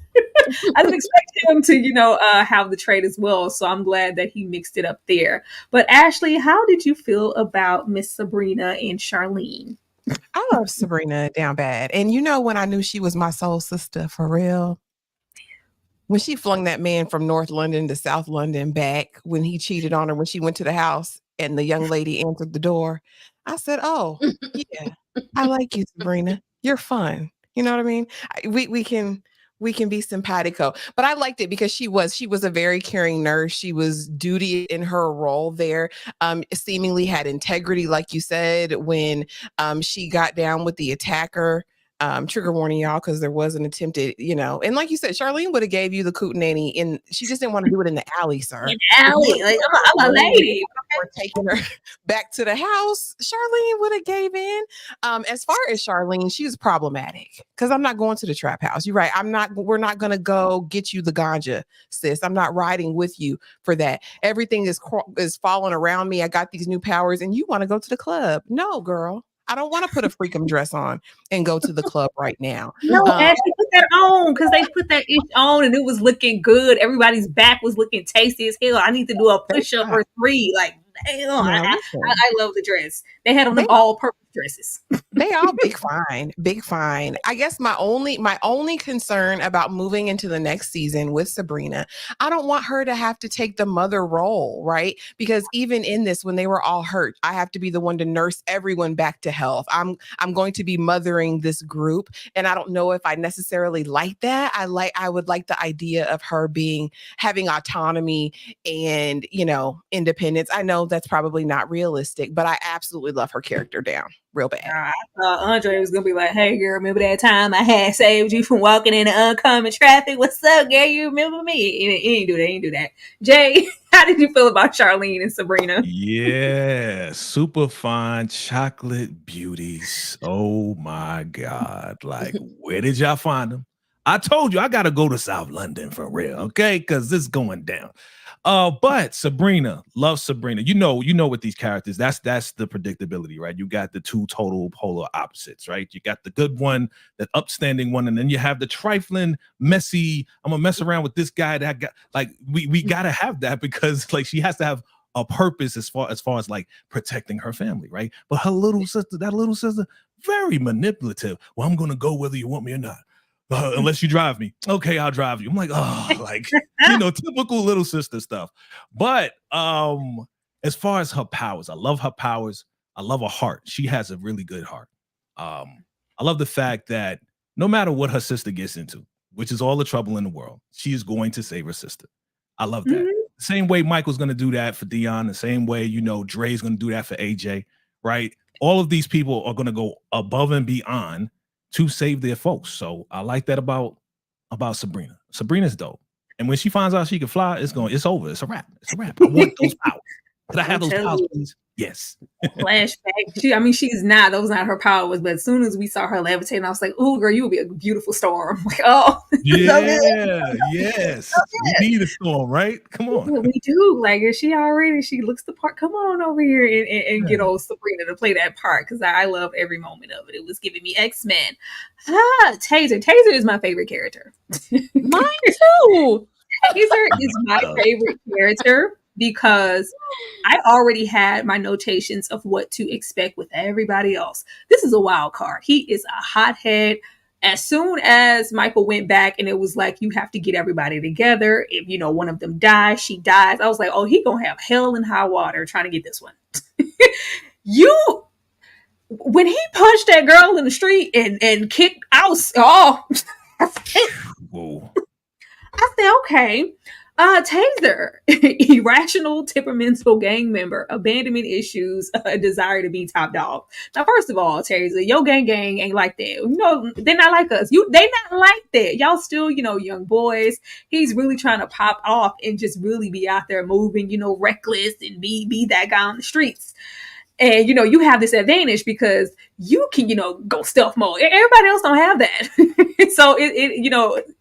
I didn't expect him to, have the trait as well. So I'm glad that he mixed it up there. But Ashley, how did you feel about Miss Sabrina and Charlene? I love Sabrina down bad. And when I knew she was my soul sister for real? When she flung that man from North London to South London back, when he cheated on her, when she went to the house and the young lady answered the door, I said, oh, yeah, I like you, Sabrina. You're fun. You know what I mean? We can be simpatico. But I liked it because she was a very caring nurse. She was duty in her role there. Seemingly had integrity, like you said, when she got down with the attacker. Trigger warning, y'all, because there was an attempted, and like you said, Charlene would have gave you the coot nanny, and she just didn't want to do it in the alley, sir. In the alley, like I'm a lady. We're taking her back to the house. Charlene would have gave in. As far as Charlene, she was problematic, because I'm not going to the trap house. You're right. We're not gonna go get you the ganja, sis. I'm not riding with you for that. Everything is falling around me. I got these new powers, and you want to go to the club? No, girl. I don't want to put a freakum dress on and go to the club right now. No, Ashley, put that on, because they put that ish on and it was looking good. Everybody's back was looking tasty as hell. I need to do a push-up or 3. Like, damn, I love the dress. They had on them all-purpose dresses. They all big fine. I guess my only concern about moving into the next season with Sabrina, I don't want her to have to take the mother role, right? Because even in this, when they were all hurt, I have to be the one to nurse everyone back to health. I'm going to be mothering this group, and I don't know if I necessarily like that. I would like the idea of her having autonomy and independence. I know that's probably not realistic, but I absolutely love her character down. real bad. I thought Andre was gonna be like, "Hey, girl, remember that time I had saved you from walking into oncoming traffic? What's up, girl? You remember me?" He ain't do that. He ain't do that. Jay, how did you feel about Charlene and Sabrina? Yeah, super fine chocolate beauties. Oh my God. Like, where did y'all find them? I told you I gotta go to South London for real, okay? Because this is going down. But Sabrina, love Sabrina. You know with these characters, that's the predictability, right? You got the two total polar opposites, right? You got the good one, the upstanding one, and then you have the trifling, messy. I'm gonna mess around with this guy that got like we gotta have that because like she has to have a purpose as far as like protecting her family, right? But her little sister, very manipulative. Well, I'm gonna go whether you want me or not. Unless you drive me. Okay, I'll drive you. I'm like, oh, like, typical little sister stuff. But as far as her powers, I love her powers. I love her heart. She has a really good heart. I love the fact that no matter what her sister gets into, which is all the trouble in the world, she is going to save her sister. I love that. Mhm. The same way Michael's going to do that for Dion, the same way, Dre's going to do that for AJ, right? All of these people are going to go above and beyond to save their folks. So I like that about Sabrina. Sabrina's dope. And when she finds out she can fly, it's over. It's a wrap. It's a wrap. I want those powers. Could I have those powers, please? Yes. Flashback. She's not. Those not her powers. But as soon as we saw her levitating, I was like, "Oh, girl, you would be a beautiful storm." Like, oh, yeah, yes. We need a storm, right? Come on. We do. Like, if she looks the part. Come on over here and get old Sabrina to play that part because I love every moment of it. It was giving me X-Men. Taser. Taser is my favorite character. Mine too. Taser is my favorite character because I already had my notations of what to expect with everybody else. This is a wild card. He is a hothead. As soon as Michael went back and it was like, you have to get everybody together. If, one of them dies, she dies. I was like, oh, he going to have hell and high water trying to get this one. When he punched that girl in the street and kicked out, Whoa. I said, okay. Taser, irrational, temperamental gang member, abandonment issues, a desire to be top dog. Now, first of all, Taser, your gang ain't like that. They're not like us. They not like that. Y'all still, young boys. He's really trying to pop off and just really be out there moving, reckless and be that guy on the streets. And, you have this advantage because you can, go stealth mode. Everybody else don't have that. So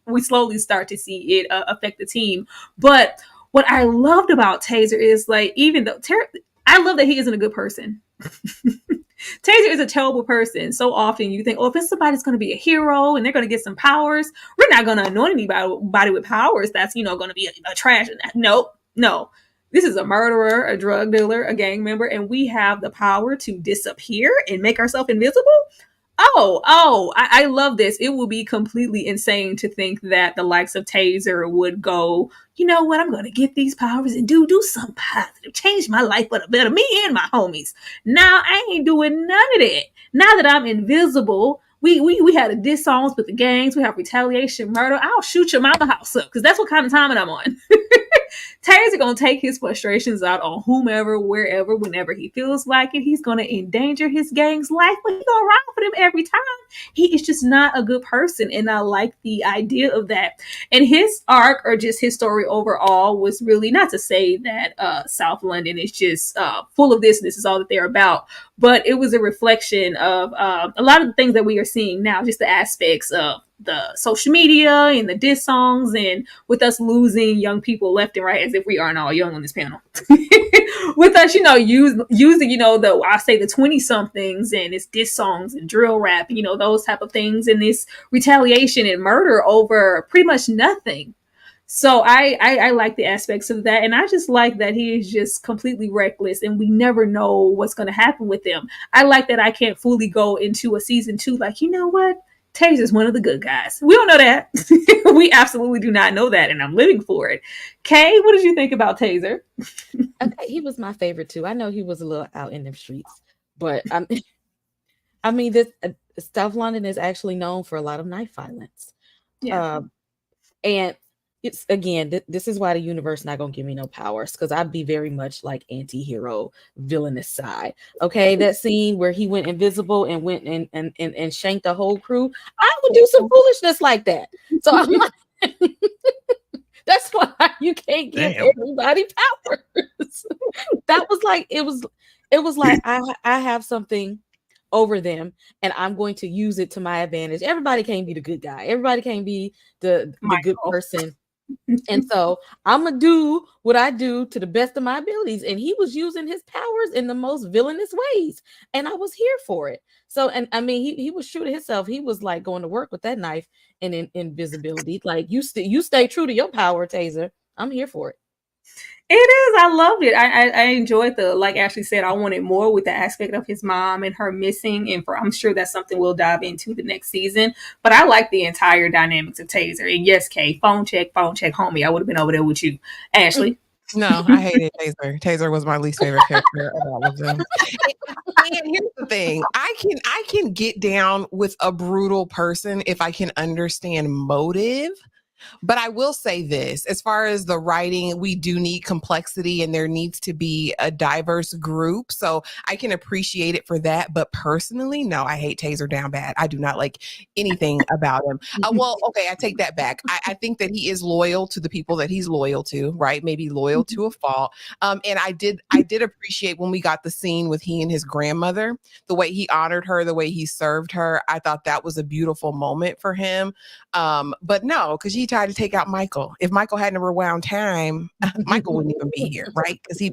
we slowly start to see it affect the team. But what I loved about Taser is like, even though I love that he isn't a good person. Taser is a terrible person. So often you think, if somebody's going to be a hero and they're going to get some powers, we're not going to anoint anybody with powers. That's, going to be a trash. No. This is a murderer, a drug dealer, a gang member, and we have the power to disappear and make ourselves invisible. I love this. It will be completely insane to think that the likes of Taser would go, you know what, I'm going to get these powers and do something positive, change my life for the better, me and my homies. Now, I ain't doing none of that. Now that I'm invisible, we had a diss songs with the gangs, we have retaliation, murder. I'll shoot your mama house up because that's what kind of timing I'm on. Taser gonna take his frustrations out on whomever, wherever, whenever he feels like it. He's gonna endanger his gang's life, but he's gonna ride for them every time. He is just not a good person, and I like the idea of that. And his arc, or just his story overall, was really, not to say that South London is just full of this is all that they're about, but it was a reflection of a lot of the things that we are seeing now, just the aspects of the social media and the diss songs, and with us losing young people left and right, as if we aren't all young on this panel. With us, using, the 20 somethings and it's diss songs and drill rap, those type of things, and this retaliation and murder over pretty much nothing. So I like the aspects of that. And I just like that he is just completely reckless and we never know what's going to happen with him. I like that I can't fully go into a season 2 like, you know what? Taser's one of the good guys. We don't know that. We absolutely do not know that. And I'm living for it. Kay, what did you think about Taser? Okay, he was my favorite too. I know he was a little out in the streets, but this South London is actually known for a lot of night violence. Yeah. And it's again, this is why the universe not gonna give me no powers, because I'd be very much like anti-hero, villainous side. Okay, that scene where he went invisible and went and shanked the whole crew, I would do some foolishness like that. So I'm like, that's why you can't give everybody powers. That was like it was like I have something over them and I'm going to use it to my advantage. Everybody can't be the good guy. Everybody can't be the good person. And so I'm gonna do what I do to the best of my abilities. And he was using his powers in the most villainous ways, and I was here for it. So, and I mean, he was true to himself. He was like going to work with that knife and invisibility. Like you stay true to your power, Taser. I'm here for it. It is. I loved it. I enjoyed like Ashley said, I wanted more with the aspect of his mom and her missing. And I'm sure that's something we'll dive into the next season. But I like the entire dynamics of Taser. And yes, Kay, phone check, homie. I would have been over there with you. Ashley? No, I hated Taser. Taser was my least favorite character of all of them. And here's the thing. I can get down with a brutal person if I can understand motive. But I will say this, as far as the writing, we do need complexity and there needs to be a diverse group. So I can appreciate it for that. But personally, no, I hate Taser down bad. I do not like anything about him. Well, okay, I take that back. I think that he is loyal to the people that he's loyal to, right? Maybe loyal to a fault. And I did appreciate when we got the scene with he and his grandmother, the way he honored her, the way he served her. I thought that was a beautiful moment for him. But no, because he tried to take out Michael. If Michael hadn't rewound time, Michael wouldn't even be here, right? Because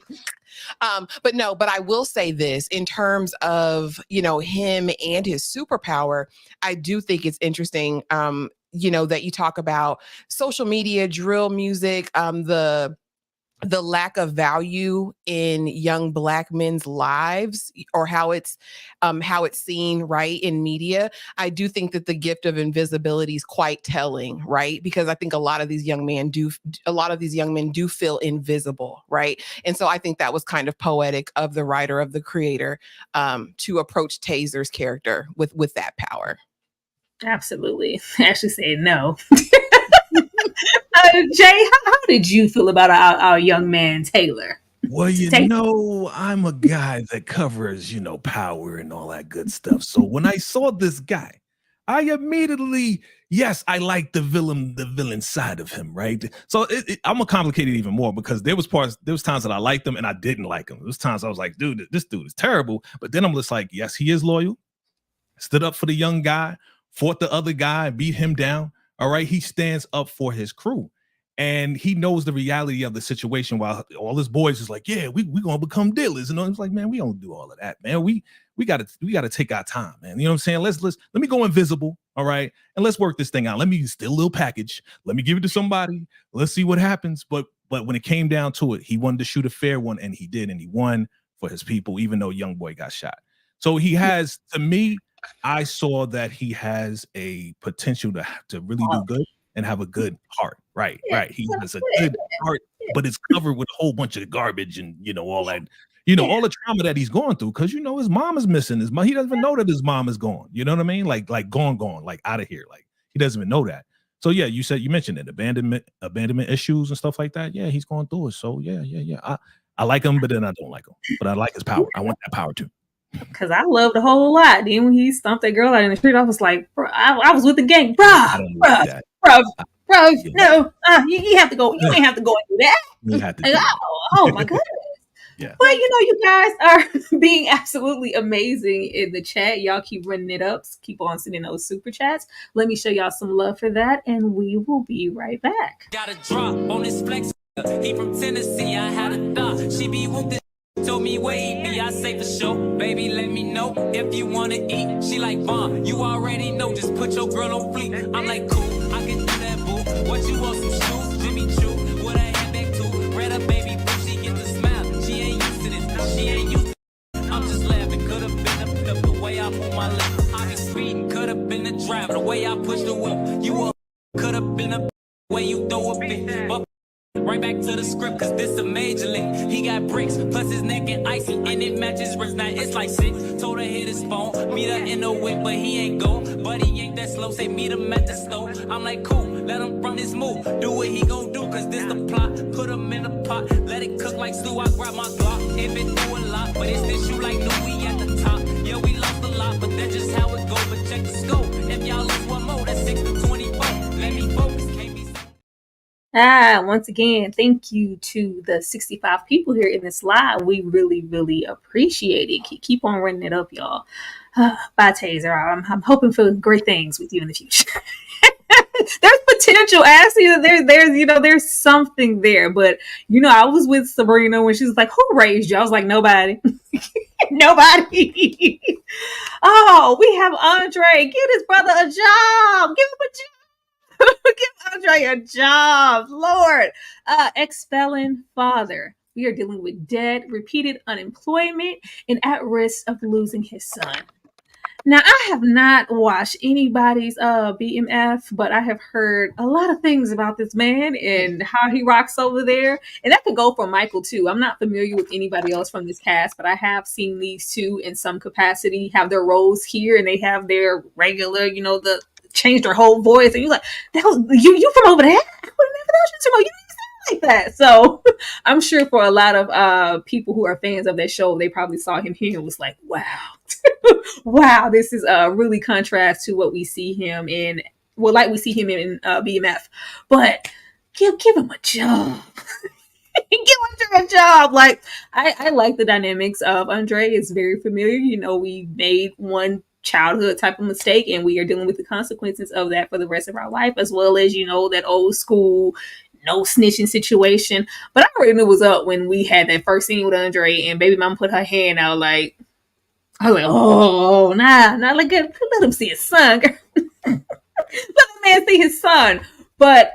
but I will say this in terms of, him and his superpower, I do think it's interesting, that you talk about social media, drill music, the lack of value in young Black men's lives, or how it's seen, right, in media. I do think that the gift of invisibility is quite telling, right? Because I think a lot of these young men do feel invisible, right? And so I think that was kind of poetic of the writer, of the creator, to approach Taser's character with that power. Absolutely. Ashley said no. Jay, how did you feel about our young man Taylor? Well, I'm a guy that covers, power and all that good stuff. So when I saw this guy, I immediately, yes, I like the villain side of him, right? So I'm gonna complicate it even more, because there was times that I liked him and I didn't like him. There was times I was like, dude, this dude is terrible. But then I'm just like, yes, he is loyal. Stood up for the young guy, fought the other guy, beat him down. All right, he stands up for his crew. And he knows the reality of the situation, while all his boys is like, yeah, we gonna become dealers. And it's like, man, we don't do all of that, man. We gotta take our time, man. You know what I'm saying? Let me go invisible, all right, and let's work this thing out. Let me steal a little package. Let me give it to somebody. Let's see what happens. But when it came down to it, he wanted to shoot a fair one, and he did, and he won for his people, even though young boy got shot. So he has, to me, I saw that he has a potential to really do good and have a good heart. Right. He has a good heart, but it's covered with a whole bunch of garbage and, all that, all the trauma that he's going through. Cause his mom is missing. He doesn't even know that his mom is gone. You know what I mean? Like gone, like out of here. Like he doesn't even know that. So yeah, you mentioned it, abandonment issues and stuff like that. Yeah, he's going through it. So yeah. I like him, but then I don't like him. But I like his power. I want that power too. Because I loved a whole lot. Then when he stomped that girl out in the street, I was like, bro, I was with the gang. Bro, no, you have to go. You ain't have to go and do that. You have to oh my goodness. Yeah. But you guys are being absolutely amazing in the chat. Y'all keep running it up. Keep on sending those super chats. Let me show y'all some love for that, and we will be right back. Got a drop on this flex. He from Tennessee. I had a thought. She be with this. Told me where he be, I say for sure. Baby, let me know if you wanna eat. She like, Vaughn, you already know. Just put your girl on fleek. I'm like, cool, I can do that, boo. What you want, some shoes? Jimmy Choo, with a handbag too. Red up, baby, boo, she get the smile. She ain't used to this, she ain't used to this. I'm just laughing, could've been the way I move my lips. I be speeding, could've been the driver, the way I push the whip. You could've been the way you throw a bit. But Right back to the script, cause this a major league. He got bricks, plus his neck and icy, and it matches wrist. Now it's like 6. Told her hit his phone, meet her in the whip, but he ain't go. But he ain't that slow, say meet him at the stove. I'm like, cool, let him run his move. Do what he gon' do, cause this the plot. Put him in a pot, let it cook like stew. I grab my Glock, if it do a lot, but it's this shoe like Louis at the top. Yeah, we lost a lot, but that's just how it go. But check the scope, if y'all lose one more, that's 6 to 24. Let me focus, can't be. Once again, thank you to the 65 people here in this live. We really, really appreciate it. Keep on running it up, y'all. Bye, Taser. I'm hoping for great things with you in the future. There's potential, Ashley. There's something there. But I was with Sabrina when she was like, "Who raised you?" I was like, "Nobody, nobody." Oh, we have Andre. Give his brother a job. Give him a job. Give Andre a job, Lord. Ex-felon father. We are dealing with debt, repeated unemployment, and at risk of losing his son. Now, I have not watched anybody's BMF, but I have heard a lot of things about this man and how he rocks over there. And that could go for Michael, too. I'm not familiar with anybody else from this cast, but I have seen these two in some capacity have their roles here, and they have their regular, the change their whole voice. And you're like, that was, you from over there? I would have never thought you sound like that. So I'm sure for a lot of people who are fans of that show, they probably saw him here and was like, wow. Wow, this is really contrast to what we see him in. Well, like we see him in BMF, but give him a job. Give Andre a job. Like I like the dynamics of Andre. It's very familiar. We made one childhood type of mistake, and we are dealing with the consequences of that for the rest of our life, as well as that old school no snitching situation. But I already knew it was up when we had that first scene with Andre, and baby mom put her hand out like. I was like, oh, nah, let him see his son. Let the man see his son. But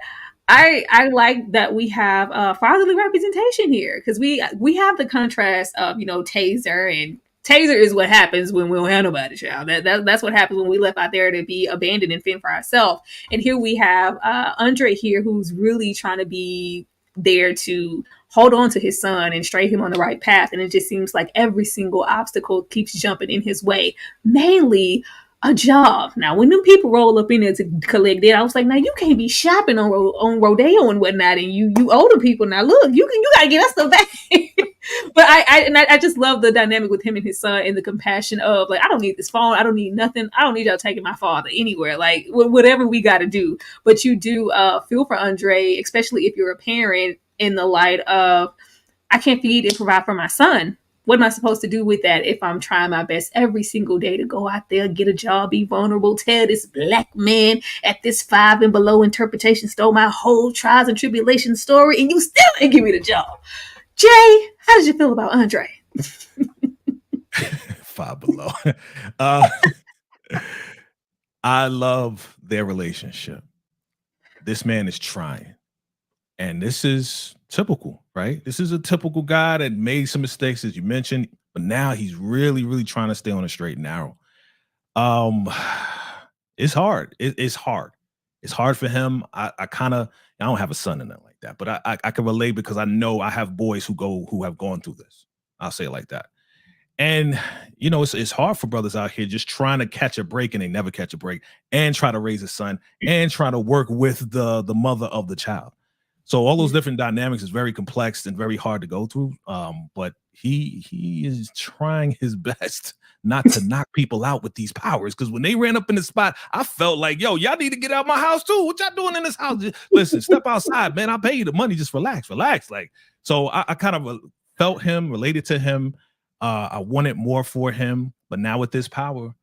I like that we have fatherly representation here, because we have the contrast of Taser, and Taser is what happens when we don't have nobody, child. That's what happens when we left out there to be abandoned and fend for ourselves. And here we have Andre here, who's really trying to be there to hold on to his son and stray him on the right path. And it just seems like every single obstacle keeps jumping in his way, mainly a job. Now, when them people roll up in there to collect it, I was like, now you can't be shopping on Rodeo and whatnot, and you older people, now look, you gotta get us stuff back. But I just love the dynamic with him and his son, and the compassion of like, I don't need this phone, I don't need nothing, I don't need y'all taking my father anywhere, like whatever we got to do. But you do feel for Andre, especially if you're a parent, in the light of, I can't feed and provide for my son. What am I supposed to do with that if I'm trying my best every single day to go out there, get a job, be vulnerable, tell this black man at this 5 and below interpretation stole my whole trials and tribulations story, and you still ain't give me the job? Jay, how did you feel about Andre? 5 below. I love their relationship. This man is trying. And this is typical, right? This is a typical guy that made some mistakes, as you mentioned, but now he's really, really trying to stay on a straight and narrow. It's hard. It's hard. It's hard for him. I don't have a son in it like that, but I can relate, because I know I have boys who have gone through this. I'll say it like that. And it's hard for brothers out here just trying to catch a break, and they never catch a break, and try to raise a son, and try to work with the mother of the child. So all those different dynamics is very complex and very hard to go through. But he is trying his best not to knock people out with these powers. Because when they ran up in the spot, I felt like, yo, y'all need to get out my house too. What y'all doing in this house? Listen, step outside, man. I'll pay you the money. Just relax. Like, so I kind of felt him, related to him. I wanted more for him. But now with this power,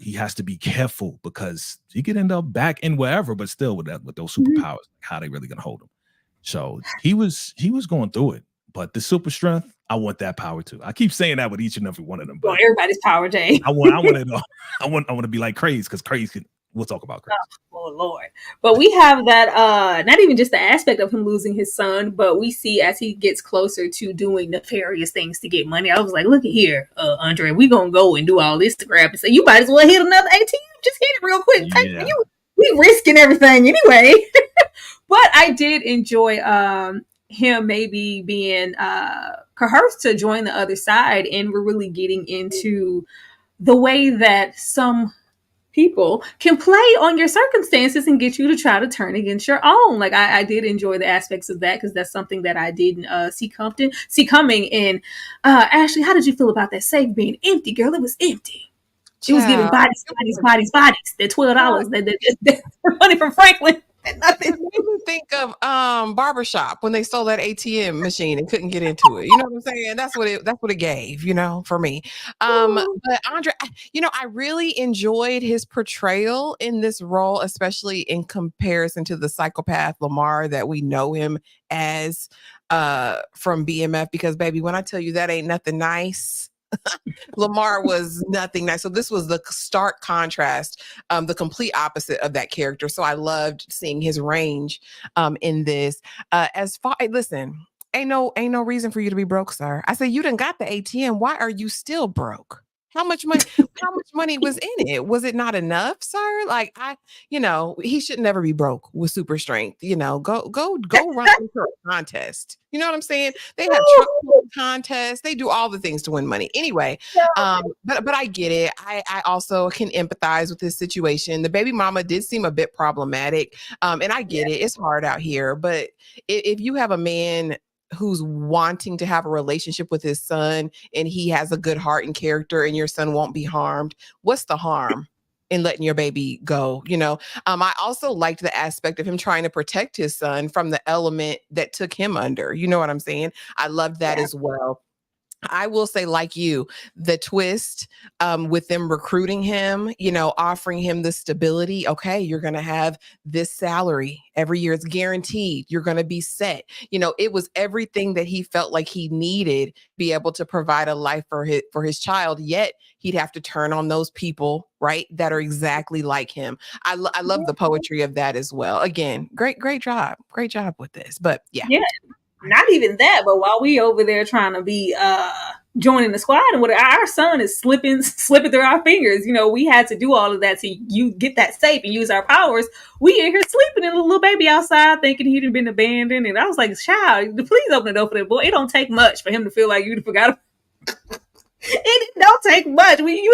he has to be careful, because he could end up back in wherever, but still with those superpowers, how they really gonna hold him? So he was going through it, but the super strength, I want that power too. I keep saying that with each and every one of them. But everybody's power, Jay. I want it all. I want to be like Craze, because Craze we'll talk about Craze. Oh Lord. But we have that, not even just the aspect of him losing his son, but we see as he gets closer to doing nefarious things to get money. I was like, look at here, Andre, we gonna go and do all this to grab and say, you might as well hit another ATM. Just hit it real quick. Yeah. We risking everything anyway. But I did enjoy him maybe being coerced to join the other side, and we're really getting into the way that some people can play on your circumstances and get you to try to turn against your own. Like I did enjoy the aspects of that because that's something that I didn't see coming. And Ashley, how did you feel about that safe being empty, girl? It was empty. It was giving bodies. That $12 that money from Franklin. Nothing. It made me think of barbershop when they stole that ATM machine and couldn't get into it. You know what I'm saying? That's what it gave, for me. But Andre, I really enjoyed his portrayal in this role, especially in comparison to the psychopath Lamar that we know him as from BMF, because baby, when I tell you that ain't nothing nice. Lamar was nothing nice. So this was the stark contrast, the complete opposite of that character. So I loved seeing his range in this. Listen, ain't no reason for you to be broke, sir. I said, you done got the ATM. Why are you still broke? How much money was in it? Was it not enough, sir? Like he should never be broke with super strength. Go run into a contest. You know what I'm saying? They have truck contests. They do all the things to win money. Anyway, but I get it. I also can empathize with this situation. The baby mama did seem a bit problematic. And I get it. It's hard out here. But if you have a man who's wanting to have a relationship with his son and he has a good heart and character and your son won't be harmed, what's the harm in letting your baby go? I also liked the aspect of him trying to protect his son from the element that took him under. You know what I'm saying? I loved that as well. I will say, like you, the twist with them recruiting him, offering him the stability. Okay, you're going to have this salary every year. It's guaranteed. You're going to be set. It was everything that he felt like he needed to be able to provide a life for his child. Yet he'd have to turn on those people, right, that are exactly like him. I love the poetry of that as well. Again, great job with this. But yeah. Not even that, but while we over there trying to be joining the squad and what our son is slipping through our fingers, we had to do all of that to you get that safe and use our powers. We in here sleeping and a little baby outside thinking he'd have been abandoned, and I was like, child, please open the door for that boy. It don't take much for him to feel like you'd forgot. It don't take much. We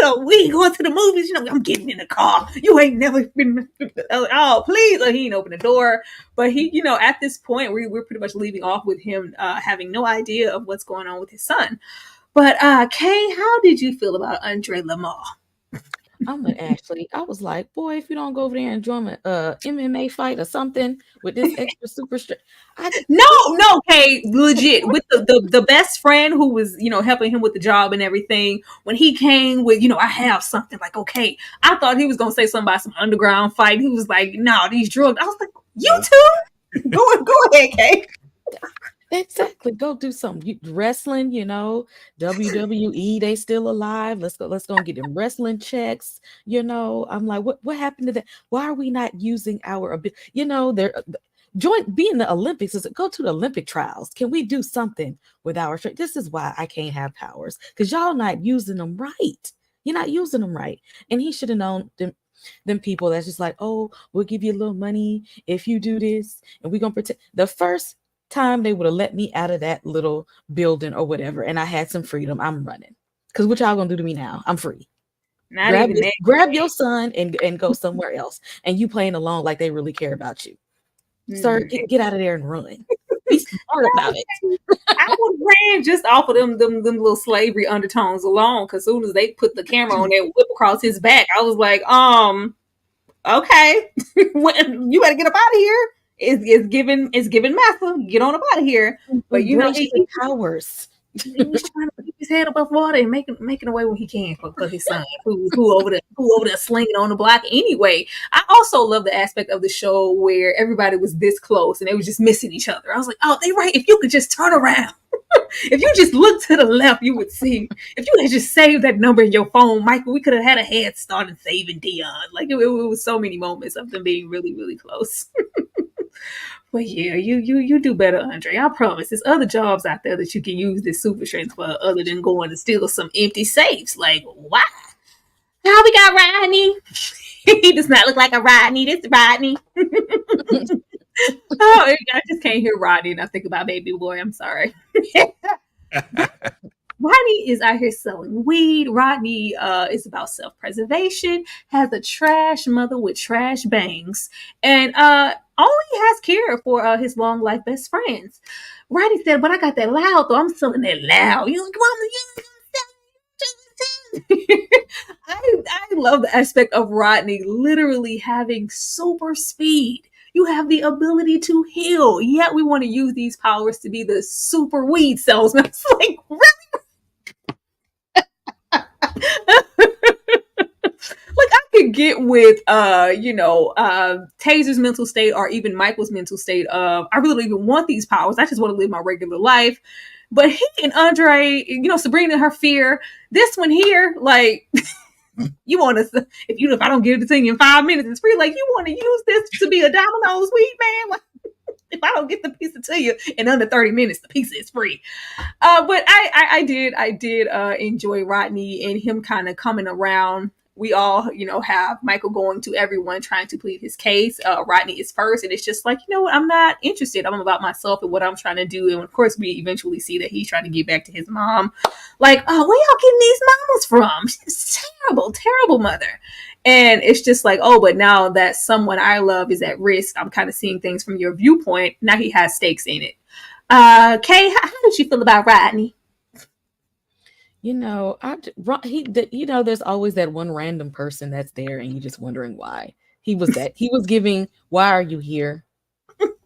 going to the movies. I'm getting in the car. You ain't never been. Oh, please. He ain't open the door. But he, at this point, we're pretty much leaving off with him having no idea of what's going on with his son. But Kay, how did you feel about Andre Lamar? I'm with Ashley. I was like, boy, if you don't go over there and join an MMA fight or something with this extra super strength. No, Kay, legit. With the best friend who was, helping him with the job and everything, when he came with, I have something, like, okay, I thought he was going to say something about some underground fight. He was like, no, these drugs. I was like, you too? Go ahead, Kay. Exactly. Go do something. Wrestling, WWE, they still alive. Let's go and get them wrestling checks. I'm like, what happened to that? Why are we not using our ability? They're be in the Olympics. Go to the Olympic trials. Can we do something with our strength? This is why I can't have powers, because y'all not using them right. You're not using them right. And he should have known them people that's just like, oh, we'll give you a little money if you do this, and we're gonna protect. The first time they would have let me out of that little building or whatever, and I had some freedom, I'm running. Because what y'all gonna do to me now? I'm free. Grab your son and go somewhere else. And you playing along like they really care about you. Sir, get out of there and run. Be smart about it. I would ran just off of them little slavery undertones alone, because as soon as they put the camera on that whip across his back, I was like, okay, you better get up out of here. It's giving Massa, get on up out of here. But powers. He's trying to keep his head above water and making away when he can for his son, who over there slinging on the block anyway. I also love the aspect of the show where everybody was this close and they were just missing each other. I was like, oh, they right. If you could just turn around, if you just look to the left, you would see. If you had just saved that number in your phone, Michael, we could have had a head start in saving Dion. Like it was so many moments of them being really, really close. But yeah, you do better, Andre. I promise. There's other jobs out there that you can use this super strength for, other than going to steal some empty safes. Like, why? How we got Rodney? He does not look like a Rodney. This Rodney. Oh, I just can't hear Rodney and I think about baby boy. I'm sorry. Rodney is out here selling weed. Rodney is about self-preservation, has a trash mother with trash bangs, and only has care for his long life best friends. Rodney said, "But I got that loud, though. I'm selling that loud. You know, come on, I love the aspect of Rodney literally having super speed. You have the ability to heal, yet we want to use these powers to be the super weed salesman. It's like, like I could get with Taser's mental state or even Michael's mental state of I really don't even want these powers. I just want to live my regular life. But he and Andre, Sabrina and her fear, this one here, like you want to if I don't give it to you in 5 minutes, it's free. Like you want to use this to be a Domino's weed man? Like if I don't get the pizza to you in under 30 minutes, the pizza is free. But I did enjoy Rodney and him kind of coming around. We all, have Michael going to everyone trying to plead his case. Rodney is first, and it's just like, what, I'm not interested. I'm about myself and what I'm trying to do. And of course, we eventually see that he's trying to get back to his mom. Like, where y'all getting these mamas from? She's terrible, terrible mother. And it's just like, but now that someone I love is at risk, I'm kind of seeing things from your viewpoint. Now he has stakes in it. Kay, how did you feel about Rodney? There's always that one random person that's there and you're just wondering why. He was giving, why are you here?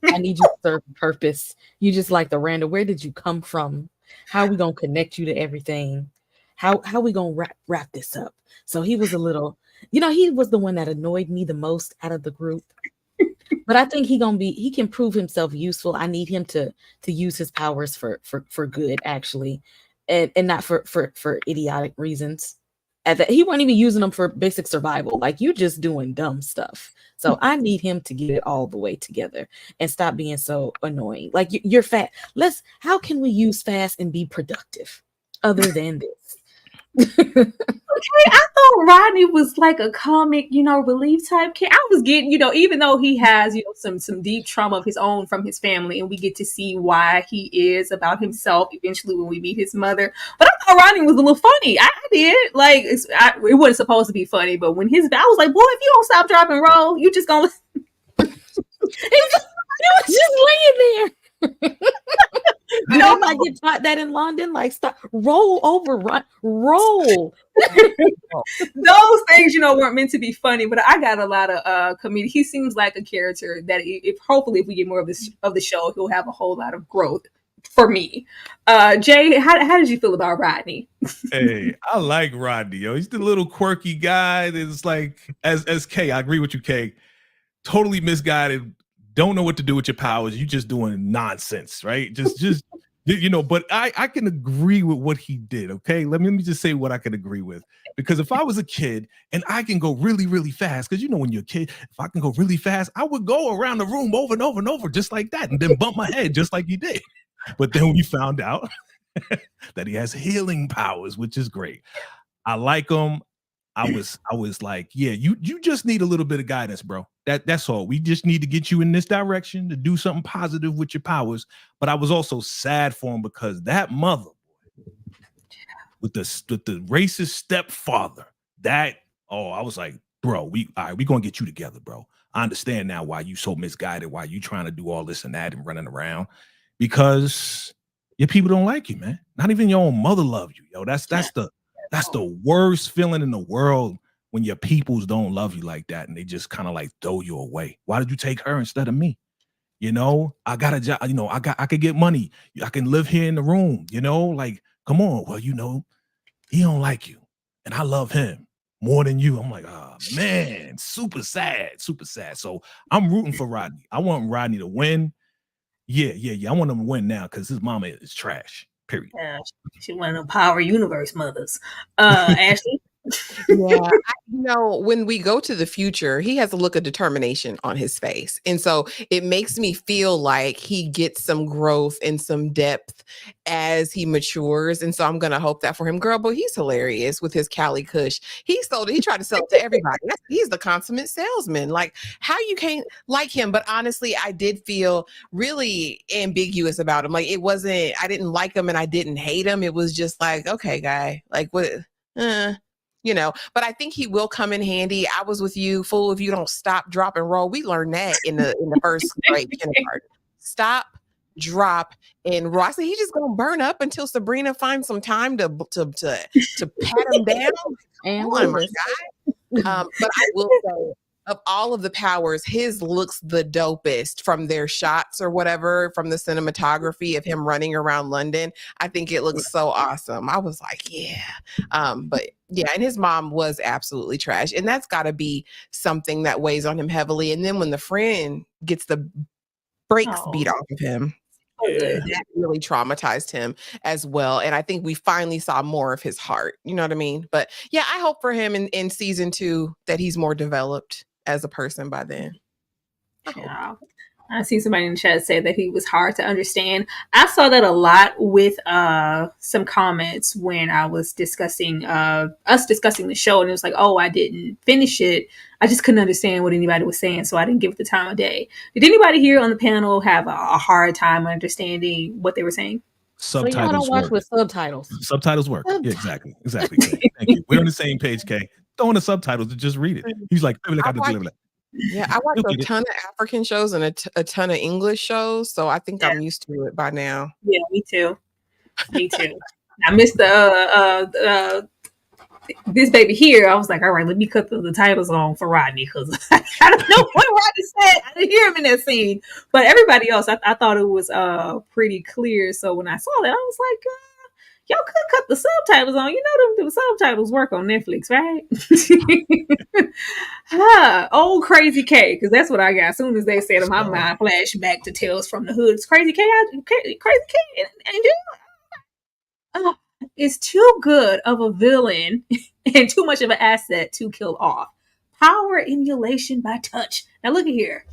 I need you to serve a purpose. You just like the random, where did you come from? How are we going to connect you to everything? How are we going to wrap this up? So he was a little, he was the one that annoyed me the most out of the group. But I think he can prove himself useful. I need him to use his powers for good, actually. And not for idiotic reasons. He wasn't even using them for basic survival. Like, you just doing dumb stuff. So I need him to get it all the way together and stop being so annoying. Like, you're fat. How can we use fast and be productive other than this? Okay, I thought Rodney was like a comic, relief type kid. I was getting, even though he has, some deep trauma of his own from his family, and we get to see why he is about himself eventually when we meet his mother. But I thought Rodney was a little funny. I did. Like, it wasn't supposed to be funny, but when I was like, boy, if you don't stop, drop, and roll, you just gonna. He was just laying there. I get taught that in London. Like, stop, roll over, roll. Those things, weren't meant to be funny. But I got a lot of comedy. He seems like a character that, hopefully, if we get more of the show, he'll have a whole lot of growth for me. Jay, how did you feel about Rodney? Hey, I like Rodney. Yo, he's the little quirky guy that's like, as Kay, I agree with you, Kay. Totally misguided. Don't know what to do with your powers. You just doing nonsense, right? Just but I can agree with what he did. Okay, let me just say what I can agree with. Because if I was a kid and I can go really, really fast, because when you're a kid, if I can go really fast, I would go around the room over and over and over just like that, and then bump my head just like he did. But then we found out that he has healing powers, which is great. I like him. I was like, yeah, you just need a little bit of guidance, bro. That's all. We just need to get you in this direction to do something positive with your powers. But I was also sad for him because that mother with the racist stepfather, I was like, bro, we gonna get you together, bro. I understand now why you so misguided, why you trying to do all this and that and running around, because your people don't like you, man. Not even your own mother loves you, yo. That's the worst feeling in the world, when your peoples don't love you like that and they just kind of like throw you away. Why did you take her instead of me? I got a job, I could get money. I can live here in the room, like, come on. Well, he don't like you. And I love him more than you. I'm like, oh man, super sad, super sad. So I'm rooting for Rodney. I want Rodney to win. Yeah. I want him to win now because his mama is trash. Period. She one of them Power Universe mothers. Ashley? Yeah, when we go to the future, he has a look of determination on his face. And so it makes me feel like he gets some growth and some depth as he matures. And so I'm going to hope that for him. Girl, but he's hilarious with his Cali Kush. He tried to sell it to everybody. He's the consummate salesman. Like, how you can't like him. But honestly, I did feel really ambiguous about him. Like, I didn't like him and I didn't hate him. It was just like, okay, guy, like what? But I think he will come in handy. I was with you, fool. If you don't stop, drop, and roll, we learned that in the first grade kindergarten. Stop, drop, and roll. I said he's just gonna burn up until Sabrina finds some time to pat him down. And Come on, my guy. But I will say, of all of the powers, his looks the dopest from their shots or whatever, from the cinematography of him running around London. I think it looks so awesome. I was like, yeah. But yeah, and his mom was absolutely trash. And that's got to be something that weighs on him heavily. And then when the friend gets the brakes beat off of him, that really traumatized him as well. And I think we finally saw more of his heart. You know what I mean? But yeah, I hope for him in season 2 that he's more developed as a person by then. Yeah. I see somebody in the chat say that he was hard to understand. I saw that a lot with some comments when I was discussing the show, and it was like, oh, I didn't finish it. I just couldn't understand what anybody was saying, so I didn't give it the time of day. Did anybody here on the panel have a hard time understanding what they were saying? Subtitles so y'all don't watch work. with subtitles. Subtitles work. Yeah, exactly. Kay. Thank you. We're on the same page, Kay. Throw in the subtitles and just read it. He's like, yeah, I watch a ton of African shows and a ton of English shows, so I think I'm used to it by now. Yeah, me too. I missed the this baby here. I was like, all right, let me cut the titles on for Rodney because I don't know what Rodney said. I didn't hear him in that scene, but everybody else, I thought it was pretty clear. So when I saw that, I was like, y'all could cut the subtitles on. You know, the subtitles work on Netflix, right? Old Crazy K, because that's what I got. As soon as they said, my mind flashed back to Tales from the Hood. It's Crazy K, Crazy K, and is too good of a villain and too much of an asset to kill off. Power emulation by touch. Now look at here.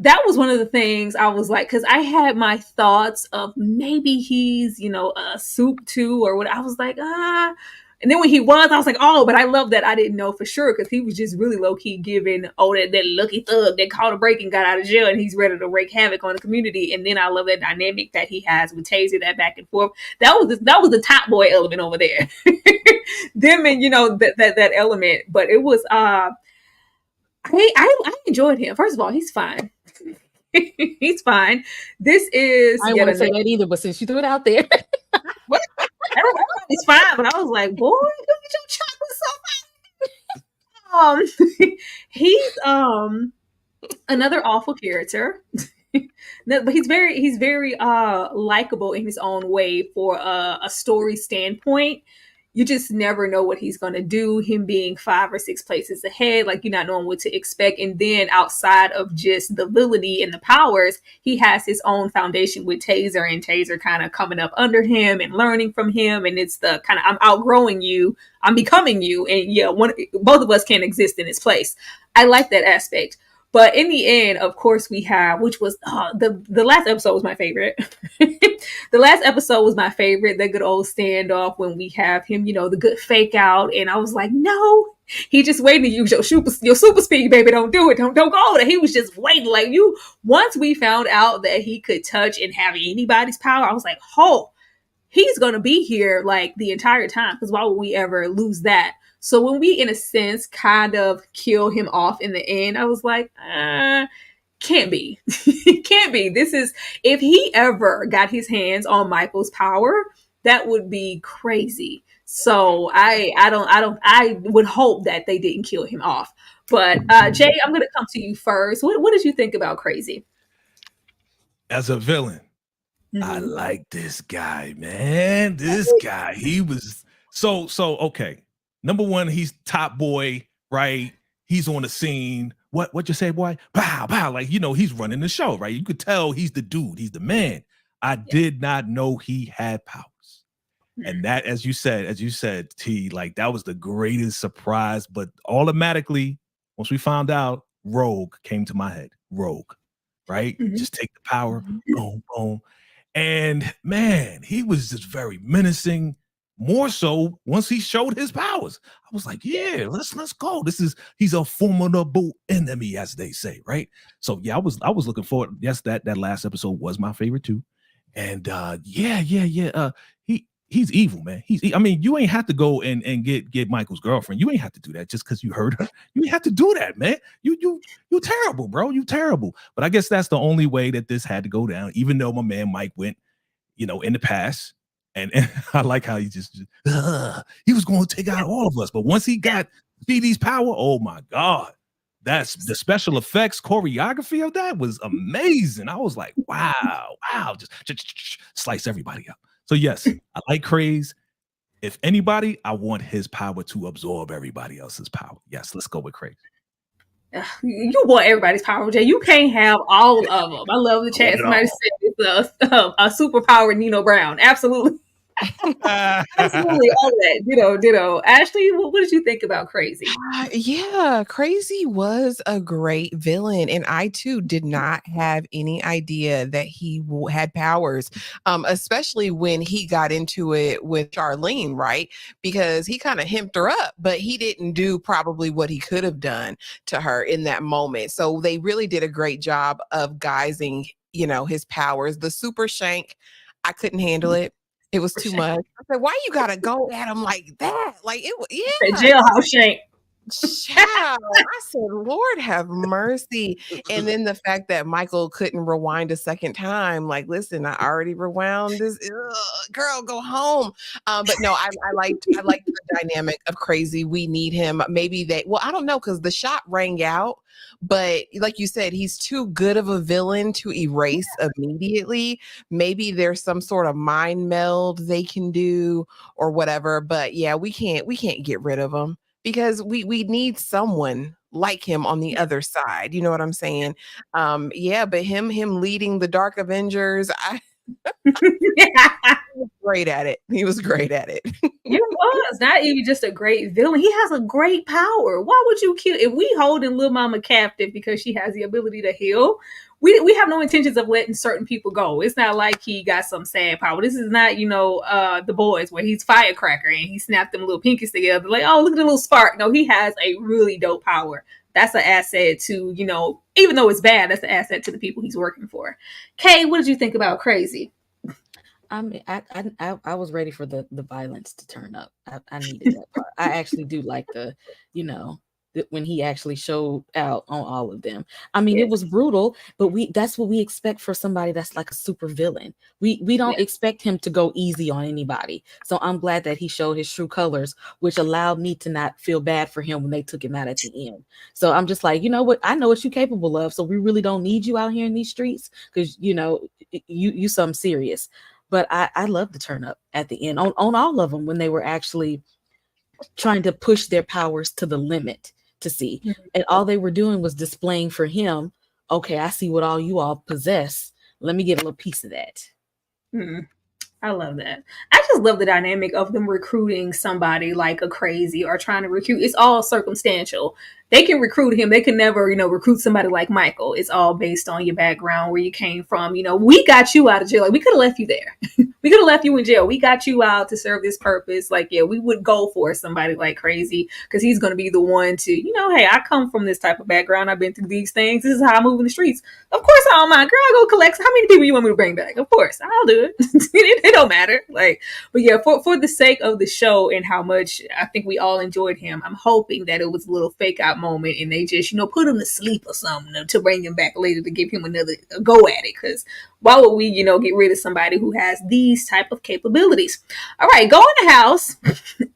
That was one of the things I was like, because I had my thoughts of maybe he's, a soup too, or what. I was like, And then when he was, I was like, oh, but I love that I didn't know for sure because he was just really low key giving, that lucky thug that caught a break and got out of jail and he's ready to wreak havoc on the community. And then I love that dynamic that he has with Taser, that back and forth. That was the top boy element over there. Them and that element, but it was I enjoyed him. First of all, he's fine. He's fine. This is I didn't want to say that either, but since you threw it out there. Everybody's fine, but I was like, boy, look at your chocolate so fine. He's another awful character. But he's very likable in his own way for a story standpoint. You just never know what he's going to do. Him being 5 or 6 places ahead, like you're not knowing what to expect. And then outside of just the villainy and the powers, he has his own foundation with Taser, and Taser kind of coming up under him and learning from him. And it's the kind of, I'm outgrowing you, I'm becoming you. And yeah, both of us can't exist in his place. I like that aspect. But in the end, of course, we have, which was the last episode was my favorite. The last episode was my favorite. The good old standoff when we have him, the good fake out. And I was like, no, he just waiting to use your super speed, baby. Don't do it. Don't go there. He was just waiting. Like once we found out that he could touch and have anybody's power, I was like, oh, he's going to be here like the entire time. Because why would we ever lose that? So when we, in a sense, kind of kill him off in the end, I was like, can't be. Can't be. This is, if he ever got his hands on Michael's power, that would be crazy. So I would hope that they didn't kill him off. But Jay, I'm going to come to you first. What did you think about Crazy? As a villain, I like this guy, man. This guy, he was so okay. Number one, he's top boy, right? He's on the scene. What you say, boy? Pow, pow. Like, he's running the show, right? You could tell he's the dude. He's the man. I did not know he had powers. And that, as you said, T, like that was the greatest surprise. But automatically, once we found out, Rogue came to my head. Rogue, right? Just take the power, boom, boom. And man, he was just very menacing. More so once he showed his powers. I was like, yeah, let's go. He's a formidable enemy, as they say, right? So yeah, I was looking forward. Yes, that last episode was my favorite too. And he's evil, man. I mean, you ain't have to go and get Michael's girlfriend. You ain't have to do that just because you heard her. You ain't have to do that, man. You terrible, bro. You terrible. But I guess that's the only way that this had to go down, even though my man Mike went, in the past. And I like how he he was going to take out all of us. But once he got Speedy's power, oh my God. That's the special effects choreography of that was amazing. I was like, wow, just slice everybody up. So yes, I like Craze. If anybody, I want his power to absorb everybody else's power. Yes, let's go with Craze. You want everybody's power, Jay. You can't have all of them. I love the chat. Somebody said it's a superpower Nino Brown. Absolutely. Absolutely, all that. Ditto. Ashley, what did you think about Crazy? Yeah, Crazy was a great villain, and I too did not have any idea that he had powers, especially when he got into it with Charlene, right? Because he kind of himped her up, but he didn't do probably what he could have done to her in that moment. So they really did a great job of guising, his powers. The super shank, I couldn't handle it. It was too much. I said, why you gotta go at him like that? Like it was, yeah. Jailhouse shank. Child, I said, Lord have mercy. And then the fact that Michael couldn't rewind a second time, like, listen, I already rewound this. Girl, go home. But no, I liked the dynamic of Crazy. We need him. Maybe I don't know, because the shot rang out. But like you said, he's too good of a villain to erase immediately. Maybe there's some sort of mind meld they can do or whatever. But yeah, we can't get rid of him, because we need someone like him on the other side. You know what I'm saying? Yeah, but him leading the Dark Avengers, he was great at it. He was great at it. He was not even just a great villain. He has a great power. Why would you kill? If we holding Lil Mama captive because she has the ability to heal, we have no intentions of letting certain people go. It's not like he got some sad power. This is not, The Boys, where he's firecracker and he snapped them little pinkies together. Like, oh, look at the little spark. No, he has a really dope power. That's an asset to, even though it's bad, that's an asset to the people he's working for. Kay, what did you think about Crazy? I mean, I was ready for the violence to turn up. I needed that part. I actually do like when he actually showed out on all of them. I mean, It was brutal, but that's what we expect for somebody that's like a super villain. We don't expect him to go easy on anybody. So I'm glad that he showed his true colors, which allowed me to not feel bad for him when they took him out at the end. So I'm just like, you know what? I know what you're capable of. So we really don't need you out here in these streets, because you something serious. But I love the turn up at the end on all of them when they were actually trying to push their powers to the limit to see. And all they were doing was displaying for him, okay, I see what all you all possess. Let me get a little piece of that. I love that. I just love the dynamic of them recruiting somebody like a Crazy or trying to recruit. It's all circumstantial. They can recruit him. They can never, recruit somebody like Michael. It's all based on your background, where you came from. We got you out of jail. Like, we could have left you there. We could have left you in jail. We got you out to serve this purpose. Like, yeah, we would go for somebody like Crazy, because he's going to be the one to, hey, I come from this type of background. I've been through these things. This is how I move in the streets. Of course, I don't mind. Girl, I'll go collect. How many people you want me to bring back? Of course, I'll do it. It don't matter. Like, but yeah, for the sake of the show and how much I think we all enjoyed him, I'm hoping that it was a little fake out moment and they just, put him to sleep or something to bring him back later to give him another go at it. Because why would we, get rid of somebody who has these type of capabilities? All right, go in the house,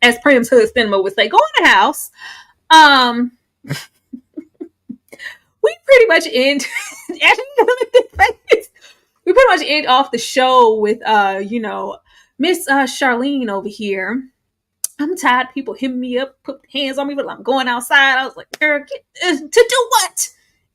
as Prim's Hood Cinema would say, go in the house. We pretty much end. We pretty much end off the show with, Miss Charlene over here. I'm tired. People hitting me up, put hands on me, but I'm going outside. I was like, girl, to do what?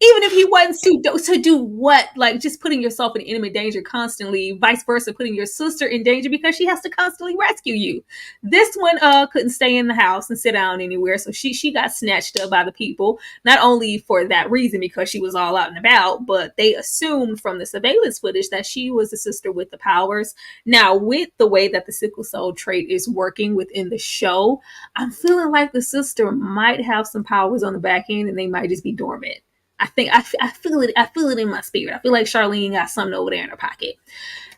Even if he wasn't to do what? Like just putting yourself in imminent danger constantly, vice versa, putting your sister in danger because she has to constantly rescue you. This one couldn't stay in the house and sit down anywhere, so she got snatched up by the people. Not only for that reason because she was all out and about, but they assumed from the surveillance footage that she was the sister with the powers. Now, with the way that the sickle cell trait is working within the show, I'm feeling like the sister might have some powers on the back end, and they might just be dormant. I feel it. I feel it in my spirit. I feel like Charlene got something over there in her pocket.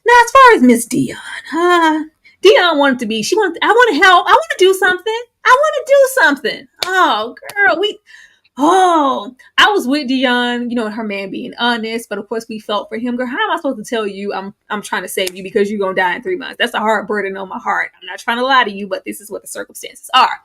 Now, as far as Miss Dion, Dion wanted to be. She wanted. I want to help. I want to do something. I want to do something. Oh, girl, I was with Dion, her man being honest, but of course we felt for him. Girl, how am I supposed to tell you I'm trying to save you because you're gonna die in 3 months? That's a hard burden on my heart. I'm not trying to lie to you, but this is what the circumstances are.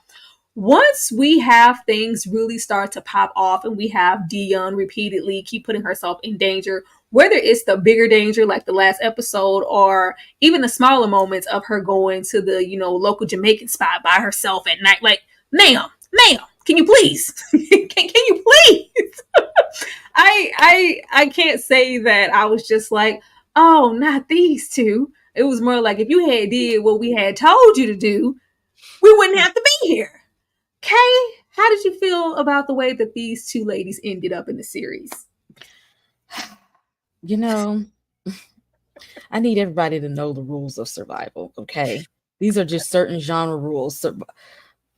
Once we have things really start to pop off and we have Dion repeatedly keep putting herself in danger, whether it's the bigger danger like the last episode or even the smaller moments of her going to the, local Jamaican spot by herself at night, like, ma'am, can you please? can you please? I can't say that I was just like, oh, not these two. It was more like if you had did what we had told you to do, we wouldn't have to be here. Kay, how did you feel about the way that these two ladies ended up in the series? I need everybody to know the rules of survival, okay? These are just certain genre rules.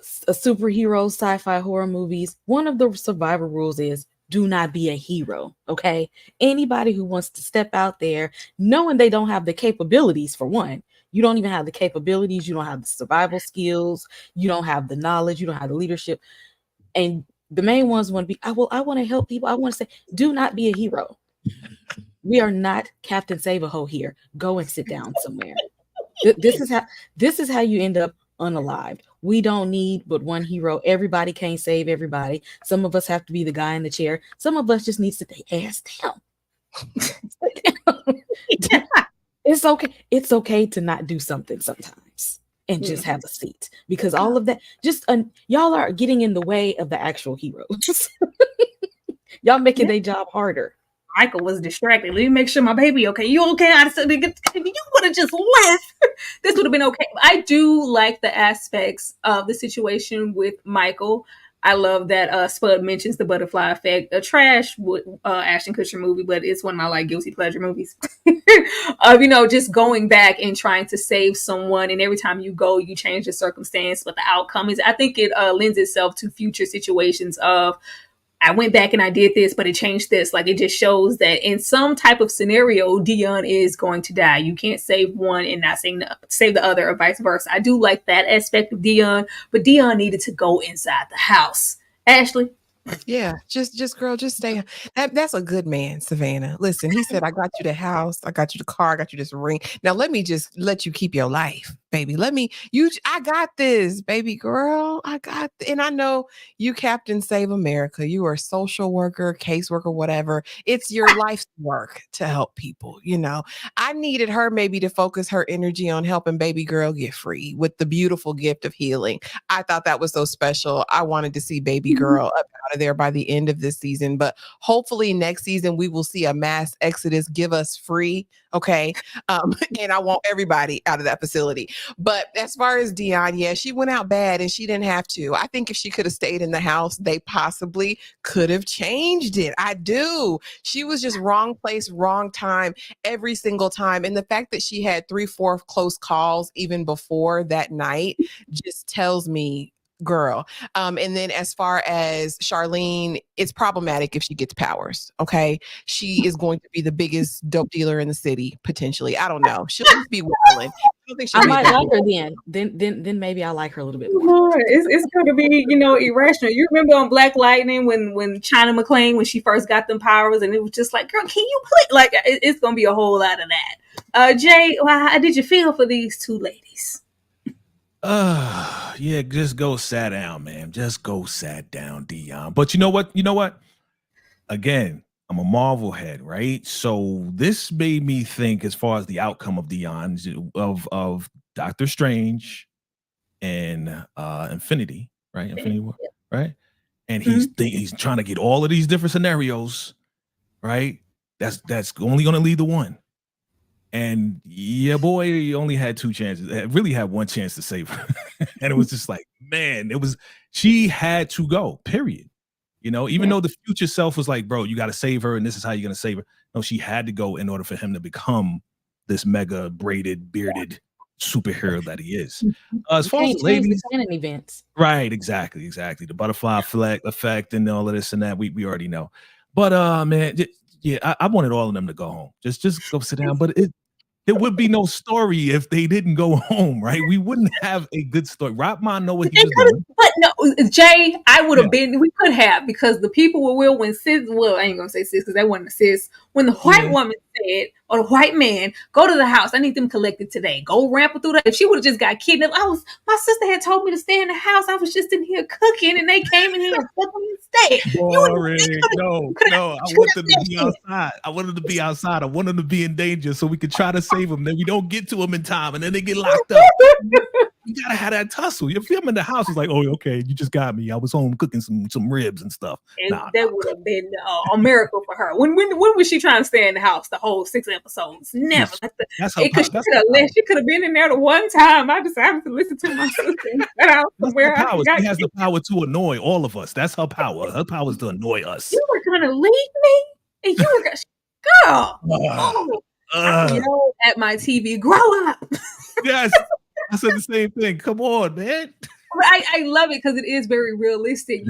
Superhero, sci-fi, horror movies, one of the survival rules is do not be a hero, okay? Anybody who wants to step out there knowing they don't have the capabilities, for one, you don't even have the capabilities, you don't have the survival skills, you don't have the knowledge, you don't have the leadership. And the main ones want to be, I want to help people. I want to say, do not be a hero. We are not Captain Save-A-Ho here. Go and sit down somewhere. This is how you end up unalived. We don't need but one hero. Everybody can't save everybody. Some of us have to be the guy in the chair. Some of us just need to sit their ass down. It's okay. It's okay to not do something sometimes and just have a seat, because all of that y'all are getting in the way of the actual heroes. Y'all making their job harder. Michael was distracted. Let me make sure my baby okay. You okay? If you would have just left, this would have been okay. I do like the aspects of the situation with Michael. I love that Spud mentions the butterfly effect. A trash Ashton Kutcher movie, but it's one of my guilty pleasure movies. Of just going back and trying to save someone, and every time you go, you change the circumstance, but the outcome is. I think it lends itself to future situations of. I went back and I did this, but it changed this. Like, it just shows that in some type of scenario, Dion is going to die. You can't save one and not save the other, or vice versa. I do like that aspect of Dion, but Dion needed to go inside the house. Ashley? Yeah, just girl, just stay. That's a good man, Savannah. Listen, he said, I got you the house, I got you the car, I got you this ring. Now let me just let you keep your life, baby. I got this, baby girl. And I know you Captain Save America. You are a social worker, caseworker, whatever. It's your life's work to help people. I needed her maybe to focus her energy on helping baby girl get free with the beautiful gift of healing. I thought that was so special. I wanted to see baby girl up out of there by the end of this season, but hopefully next season we will see a mass exodus. Give us free, okay? And I want everybody out of that facility. But as far as Dion, yeah, she went out bad and she didn't have to. I think if she could have stayed in the house, they possibly could have changed it. I do. She was just wrong place, wrong time every single time. And the fact that she had 3-4 close calls even before that night just tells me, girl. And then as far as Charlene, it's problematic if she gets powers. Okay. She is going to be the biggest dope dealer in the city, potentially. I don't know. She'll just be wilding. I might like her then maybe I like her a little bit more. It's going to be, irrational. You remember on Black Lightning when China McClain, when she first got them powers, and it was just like, girl, can you play? Like, it's going to be a whole lot of that. Jay, how did you feel for these two ladies? Yeah, just go sat down, man. Just go sat down, Dion. But you know what? Again, I'm a Marvel head, right? So this made me think, as far as the outcome of Dion, of Doctor Strange and Infinity, right? Infinity War, right? and he's trying to get all of these different scenarios, right? That's only going to lead to one. And yeah, boy, he only had 2 chances. Really had 1 chance to save her. And it was just like, man, she had to go, period. Even though the future self was like, bro, you got to save her, and this is how you're going to save her. No, she had to go in order for him to become this mega braided, bearded superhero that he is. As far as the ladies, canon events. right, exactly. The butterfly effect and all of this and that, we already know. But man, I wanted all of them to go home. Just go sit down. But there would be no story if they didn't go home, right? We wouldn't have a good story. Rockman know what he was doing. But no, Jay, I would have been, we could have, because the people were real when sis, well, I ain't gonna say sis because that wasn't a sis. When the white woman said, or the white man, go to the house, I need them collected today. Go ramp through that. If she would have just got kidnapped, my sister had told me to stay in the house. I was just in here cooking and they came in here and took me to stay. Boring. No, I want them to be outside. I want them to be outside. I want them to be in danger so we can try to save them. Then we don't get to them in time and then they get locked up. You gotta have that tussle. If I'm in the house, it's like, oh, okay, you just got me. I was home cooking some ribs and stuff. And that would have been a miracle for her. When was she trying to stay in the house the whole 6 episodes? Never. She could have been in there the one time. I decided to listen to my sister. She has the power to annoy all of us. That's her power. Her power is to annoy us. You were gonna leave me, and you were gonna, girl. Yell at my TV. Grow up. Yes. I said the same thing. Come on, man. I love it because it is very realistic.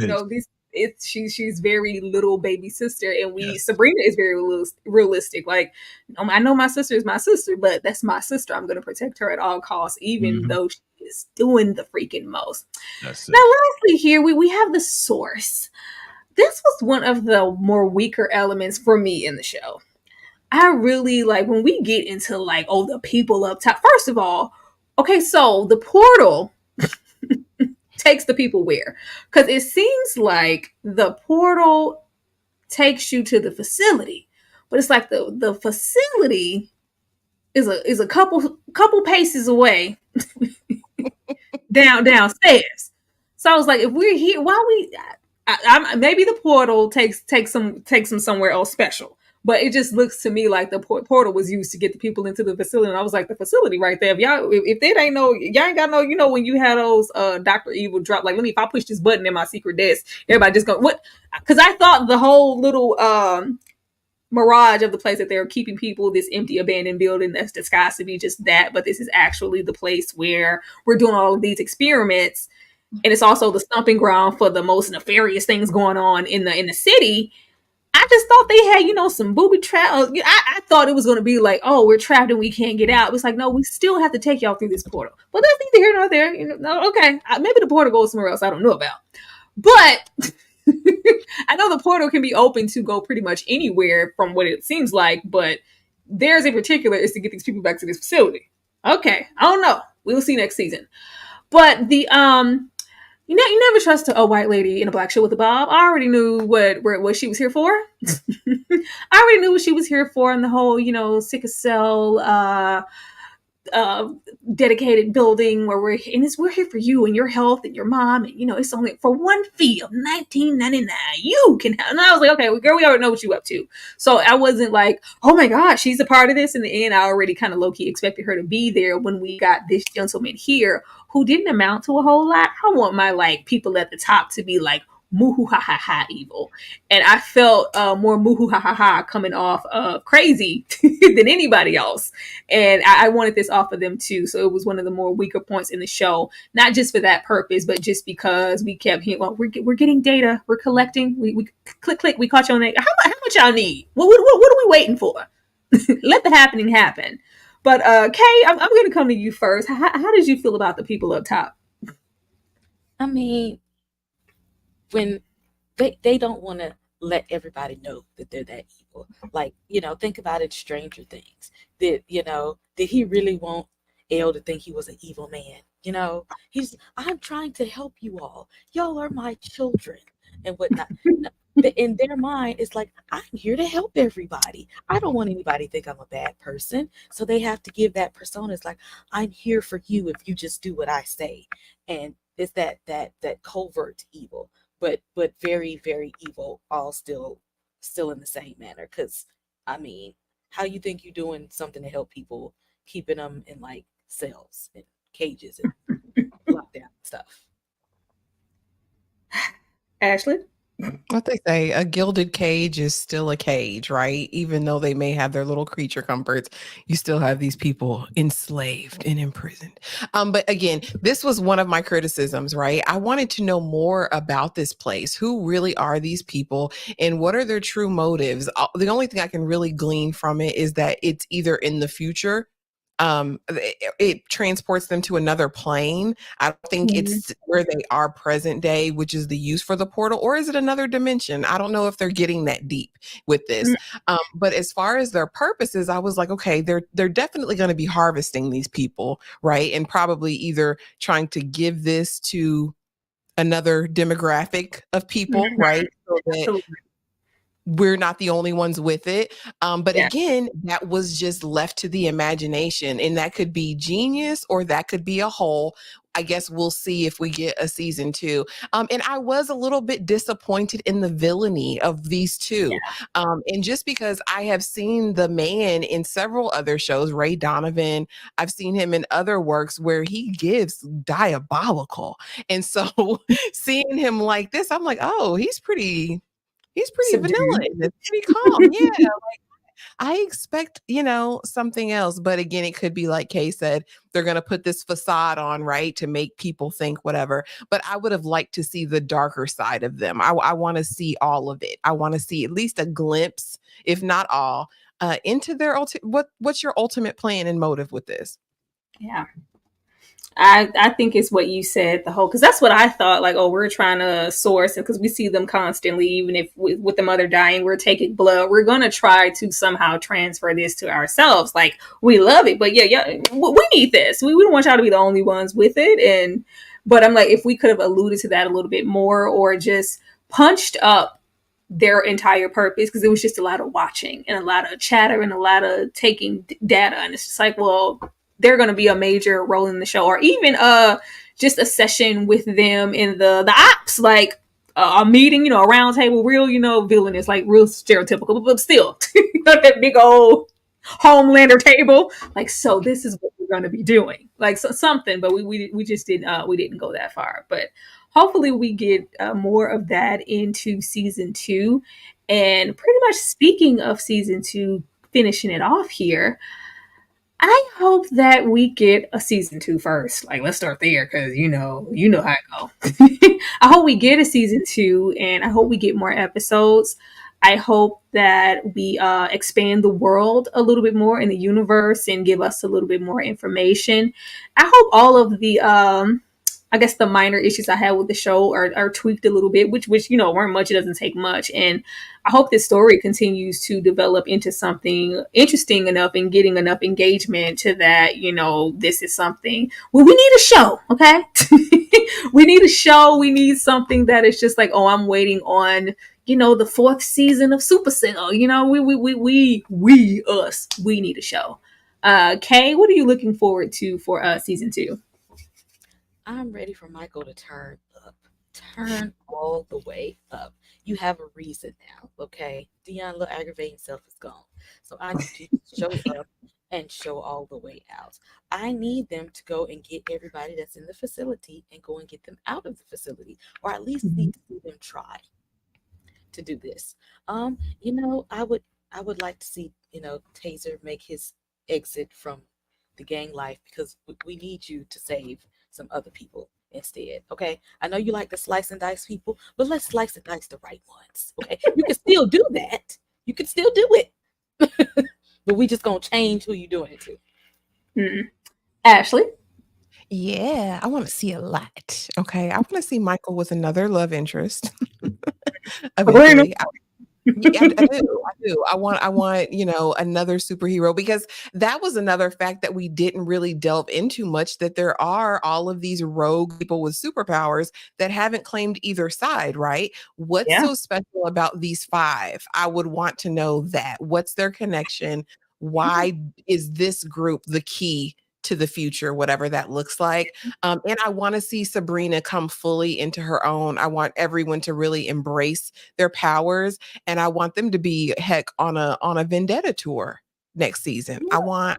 She's very little baby sister, and Sabrina is very realistic. Like, I know my sister is my sister, but that's my sister. I'm going to protect her at all costs, even though she is doing the freaking most. Now, lastly, here we have the source. This was one of the more weaker elements for me in the show. I really like when we get into like, the people up top. First of all, okay, so the portal takes the people where? Because it seems like the portal takes you to the facility, but it's like the facility is a couple paces away downstairs. So I was like, if we're here, maybe the portal takes them somewhere else special. But it just looks to me like the portal was used to get the people into the facility. And I was like, the facility right there. If they ain't know, y'all ain't got no, when you had those Dr. Evil drop, like, if I push this button in my secret desk, everybody just go, what? Because I thought the whole little mirage of the place that they're keeping people, this empty abandoned building that's disguised to be just that. But this is actually the place where we're doing all of these experiments. And it's also the stomping ground for the most nefarious things going on in the city. I just thought they had, some booby trap. I thought it was going to be like, we're trapped and we can't get out. It was like, no, we still have to take y'all through this portal. But that's neither here nor there. Okay, maybe the portal goes somewhere else I don't know about. But I know the portal can be open to go pretty much anywhere from what it seems like. But theirs in particular is to get these people back to this facility. Okay, I don't know. We'll see next season. But the you never trust a white lady in a black shirt with a bob. I already knew what she was here for. I already knew what she was here for, and the whole, Supacell dedicated building where we're here for you and your health and your mom, and it's only for one fee of $19.99. You can have. And I was like, okay, well, girl, we already know what you up to. So I wasn't like, oh my gosh, she's a part of this. In the end, I already kind of low key expected her to be there when we got this gentleman here who didn't amount to a whole lot. I want my people at the top to be like moo ha ha ha evil, and I felt more moo ha ha ha coming off of crazy than anybody else, and I wanted this off of them too. So it was one of the more weaker points in the show, not just for that purpose, but just because we kept hearing, well, we're getting data, we're collecting, we click, we caught you on that. How much y'all need? What are we waiting for? Let the happening happen. But Kay, I'm going to come to you first. How did you feel about the people up top? I mean, when they don't want to let everybody know that they're that evil. Like, think about it, Stranger Things. Did he really want Elle to think he was an evil man? I'm trying to help you all. Y'all are my children and whatnot. In their mind, it's like, I'm here to help everybody. I don't want anybody to think I'm a bad person. So they have to give that persona. It's like, I'm here for you if you just do what I say. And it's that covert evil. but very, very evil, all still in the same manner. Because I mean, how you think you're doing something to help people, keeping them in like cells and cages and lockdown stuff? Ashley? What they say, a gilded cage is still a cage, right? Even though they may have their little creature comforts, you still have these people enslaved and imprisoned. But again, this was one of my criticisms, right? I wanted to know more about this place. Who really are these people and what are their true motives? The only thing I can really glean from it is that it's either in the future, it transports them to another plane. I don't think it's where they are present day, which is the use for the portal, or is it another dimension? I don't know if they're getting that deep with this. But as far as their purposes, I was like, okay, they're definitely going to be harvesting these people, right? And probably either trying to give this to another demographic of people, right? So that Absolutely. we're not the only ones with it. But Yeah. again, that was just left to the imagination, and that could be genius or that could be a hole. I guess we'll see if we get a season 2. And I was a little bit disappointed in the villainy of these two. And just because I have seen the man in several other shows, Ray Donovan, I've seen him in other works where he gives diabolical. And so seeing him like this, I'm like, oh, he's pretty vanilla Subdued. in this, pretty calm. Yeah, like I expect, something else. But again, it could be like Kay said, they're going to put this facade on, right, to make people think whatever. But I would have liked to see the darker side of them. I want to see all of it. I want to see at least a glimpse, if not all, into their what's your ultimate plan and motive with this? Yeah. I think it's what you said, the whole, because that's what I thought, like, oh, we're trying to source, because we see them constantly, even if with the mother dying, we're taking blood, we're going to try to somehow transfer this to ourselves. Like, we love it, but yeah, we need this. We don't want y'all to be the only ones with it. But I'm like, if we could have alluded to that a little bit more, or just punched up their entire purpose, because it was just a lot of watching and a lot of chatter and a lot of taking data, and it's just like, well, they're going to be a major role in the show, or even just a session with them in the ops, like a meeting, a round table, real, villainous, like real stereotypical, but still that big old Homelander table, like, so this is what we're going to be doing, like, so something. But we just didn't go that far. But hopefully we get more of that into season 2. And pretty much, speaking of season 2, finishing it off here, I hope that we get a season 2 first. Like, let's start there, because you know how it go. I hope we get a season 2, and I hope we get more episodes. I hope that we expand the world a little bit more in the universe and give us a little bit more information. I hope all of the I guess the minor issues I had with the show are tweaked a little bit, which weren't much. It doesn't take much. And I hope this story continues to develop into something interesting enough and getting enough engagement to that, this is something. Well, we need a show, okay? We need a show. We need something that is just like, oh, I'm waiting on, the 4th season of Supacell. We need a show. Kay, what are you looking forward to for season 2? I'm ready for Michael to turn up. Turn all the way up. You have a reason now, okay? Dion's little aggravating self is gone. So I need you to show up and show all the way out. I need them to go and get everybody that's in the facility and go and get them out of the facility, or at least need to see them try to do this. I would like to see, Taser make his exit from the gang life, because we need you to save some other people instead. Okay, I know you like to slice and dice people, but let's slice and dice the right ones. Okay, you can still do that. You can still do it, but we just gonna change who you doing it to. Ashley? Yeah, I want to see a lot. Okay, I want to see Michael with another love interest. Eventually. Yeah, I do. I want, another superhero, because that was another fact that we didn't really delve into much, that there are all of these rogue people with superpowers that haven't claimed either side, right? What's so special about these 5? I would want to know that. What's their connection? Why is this group the key to the future, whatever that looks like. And I want to see Sabrina come fully into her own. I want everyone to really embrace their powers, and I want them to be heck on a vendetta tour next season. I want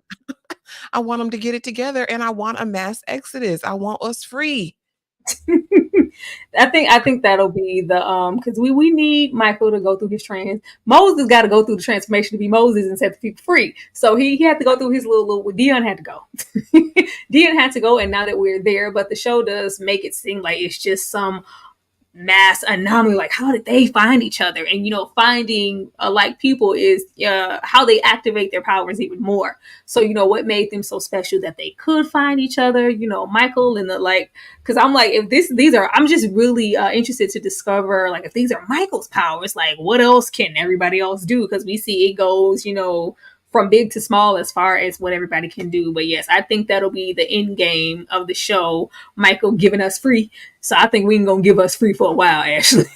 them to get it together, and I want a mass exodus. I want us free. I think that'll be the because we need Michael to go through his Moses got to go through the transformation to be Moses and set the people free. So he had to go through his little Dion had to go. Dion had to go, and now that we're there, but the show does make it seem like it's just some mass anomaly. Like, how did they find each other? And finding alike people is how they activate their powers even more. So what made them so special that they could find each other, Michael and because I'm like, if these are, I'm just really interested to discover, like, if these are Michael's powers, like, what else can everybody else do? Because we see it goes from big to small as far as what everybody can do. But yes, I think that'll be the end game of the show. Michael giving us free. So I think we ain't gonna give us free for a while, Ashley.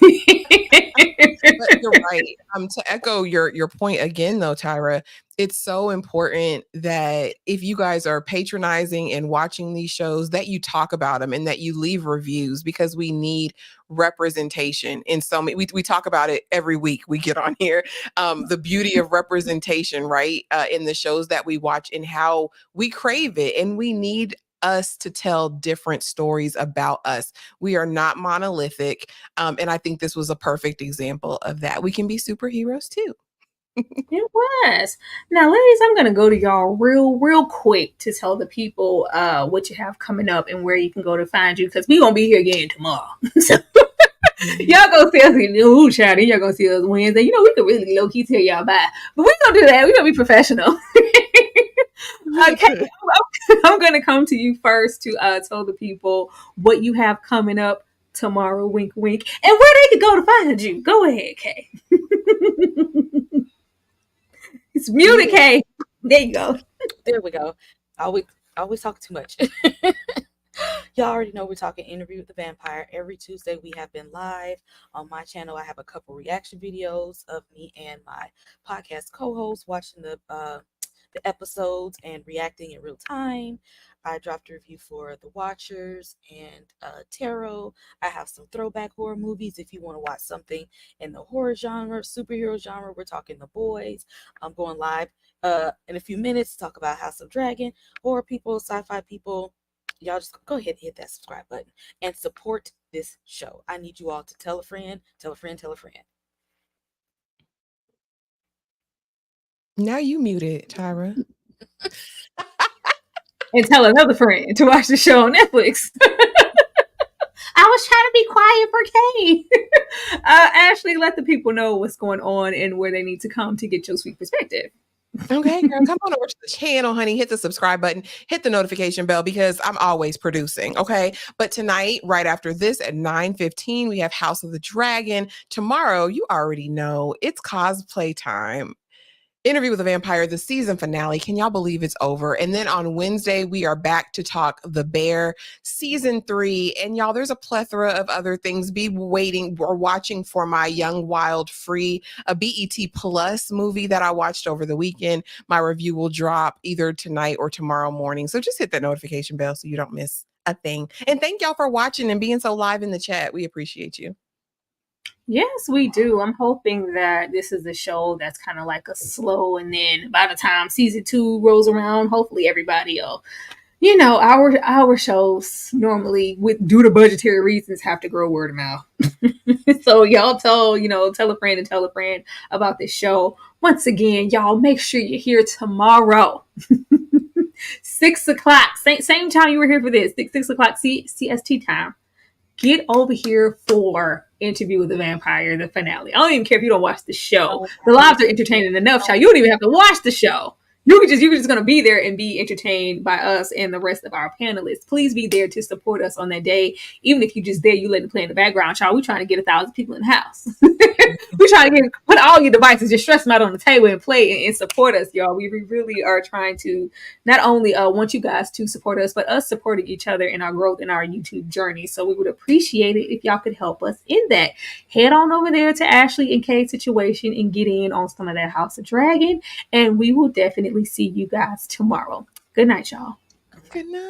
But you're right. To echo your point again, though, Tyra, it's so important that if you guys are patronizing and watching these shows, that you talk about them and that you leave reviews, because we need representation in so many. We talk about it every week we get on here. The beauty of representation, right, in the shows that we watch and how we crave it, and we need us to tell different stories about us. We are not monolithic. And I think this was a perfect example of that. We can be superheroes too. It was. Now, ladies, I'm going to go to y'all real quick to tell the people what you have coming up and where you can go to find you, because we're going to be here again tomorrow. So y'all go see us in Ooh, child, and y'all go see us Wednesday. We could really low-key tell y'all bye. But we're going to do that. We're going to be professional. Okay, I'm going to come to you first to tell the people what you have coming up tomorrow, wink, wink, and where they could go to find you. Go ahead, Kay. It's muted, Kay. There you go. There we go. Always talk too much. Y'all already know we're talking Interview with the Vampire. Every Tuesday we have been live on my channel. I have a couple reaction videos of me and my podcast co-host watching the episodes and reacting in real time. I dropped a review for The Watchers and Tarot. I have some throwback horror movies if you want to watch something in the horror genre, superhero genre. We're talking The Boys. I'm going live in a few minutes to talk about House of Dragon, horror people, sci-fi people. Y'all just go ahead and hit that subscribe button and support this show. I need you all to tell a friend, tell a friend, tell a friend. Now you muted, Tyra. And tell another friend to watch the show on Netflix. I was trying to be quiet for Kay. Ashley, let the people know what's going on and where they need to come to get your sweet perspective. Okay, girl, come on over to the channel, honey. Hit the subscribe button, hit the notification bell, because I'm always producing, okay? But tonight, right after this at 9:15, we have House of the Dragon. Tomorrow, you already know, it's cosplay time. Interview with the Vampire, the season finale. Can y'all believe it's over? And then on Wednesday, we are back to talk The Bear, season 3. And y'all, there's a plethora of other things. Be waiting or watching for my Young, Wild, Free, a BET Plus movie that I watched over the weekend. My review will drop either tonight or tomorrow morning. So just hit that notification bell so you don't miss a thing. And thank y'all for watching and being so live in the chat. We appreciate you. Yes, we do. I'm hoping that this is a show that's kind of like a slow, and then by the time season 2 rolls around, hopefully everybody will, our shows normally, due to budgetary reasons, have to grow word of mouth. So y'all tell a friend and tell a friend about this show. Once again, y'all make sure you're here tomorrow. 6 o'clock, same time you were here for this, 6 o'clock CST time. Get over here for Interview with the Vampire, the finale. I don't even care if you don't watch the show. The lives are entertaining enough, child. You don't even have to watch the show. You're just going to be there and be entertained by us and the rest of our panelists. Please be there to support us on that day. Even if you're just there, you let it play in the background, child. We're trying to get 1,000 people in the house. We're trying to put all your devices, just stress them out on the table and play and support us, y'all. We really are trying to not only want you guys to support us, but us supporting each other in our growth in our YouTube journey. So we would appreciate it if y'all could help us in that. Head on over there to Ashley and Kay's situation and get in on some of that House of Dragon. And we will definitely see you guys tomorrow. Good night, y'all. Good night.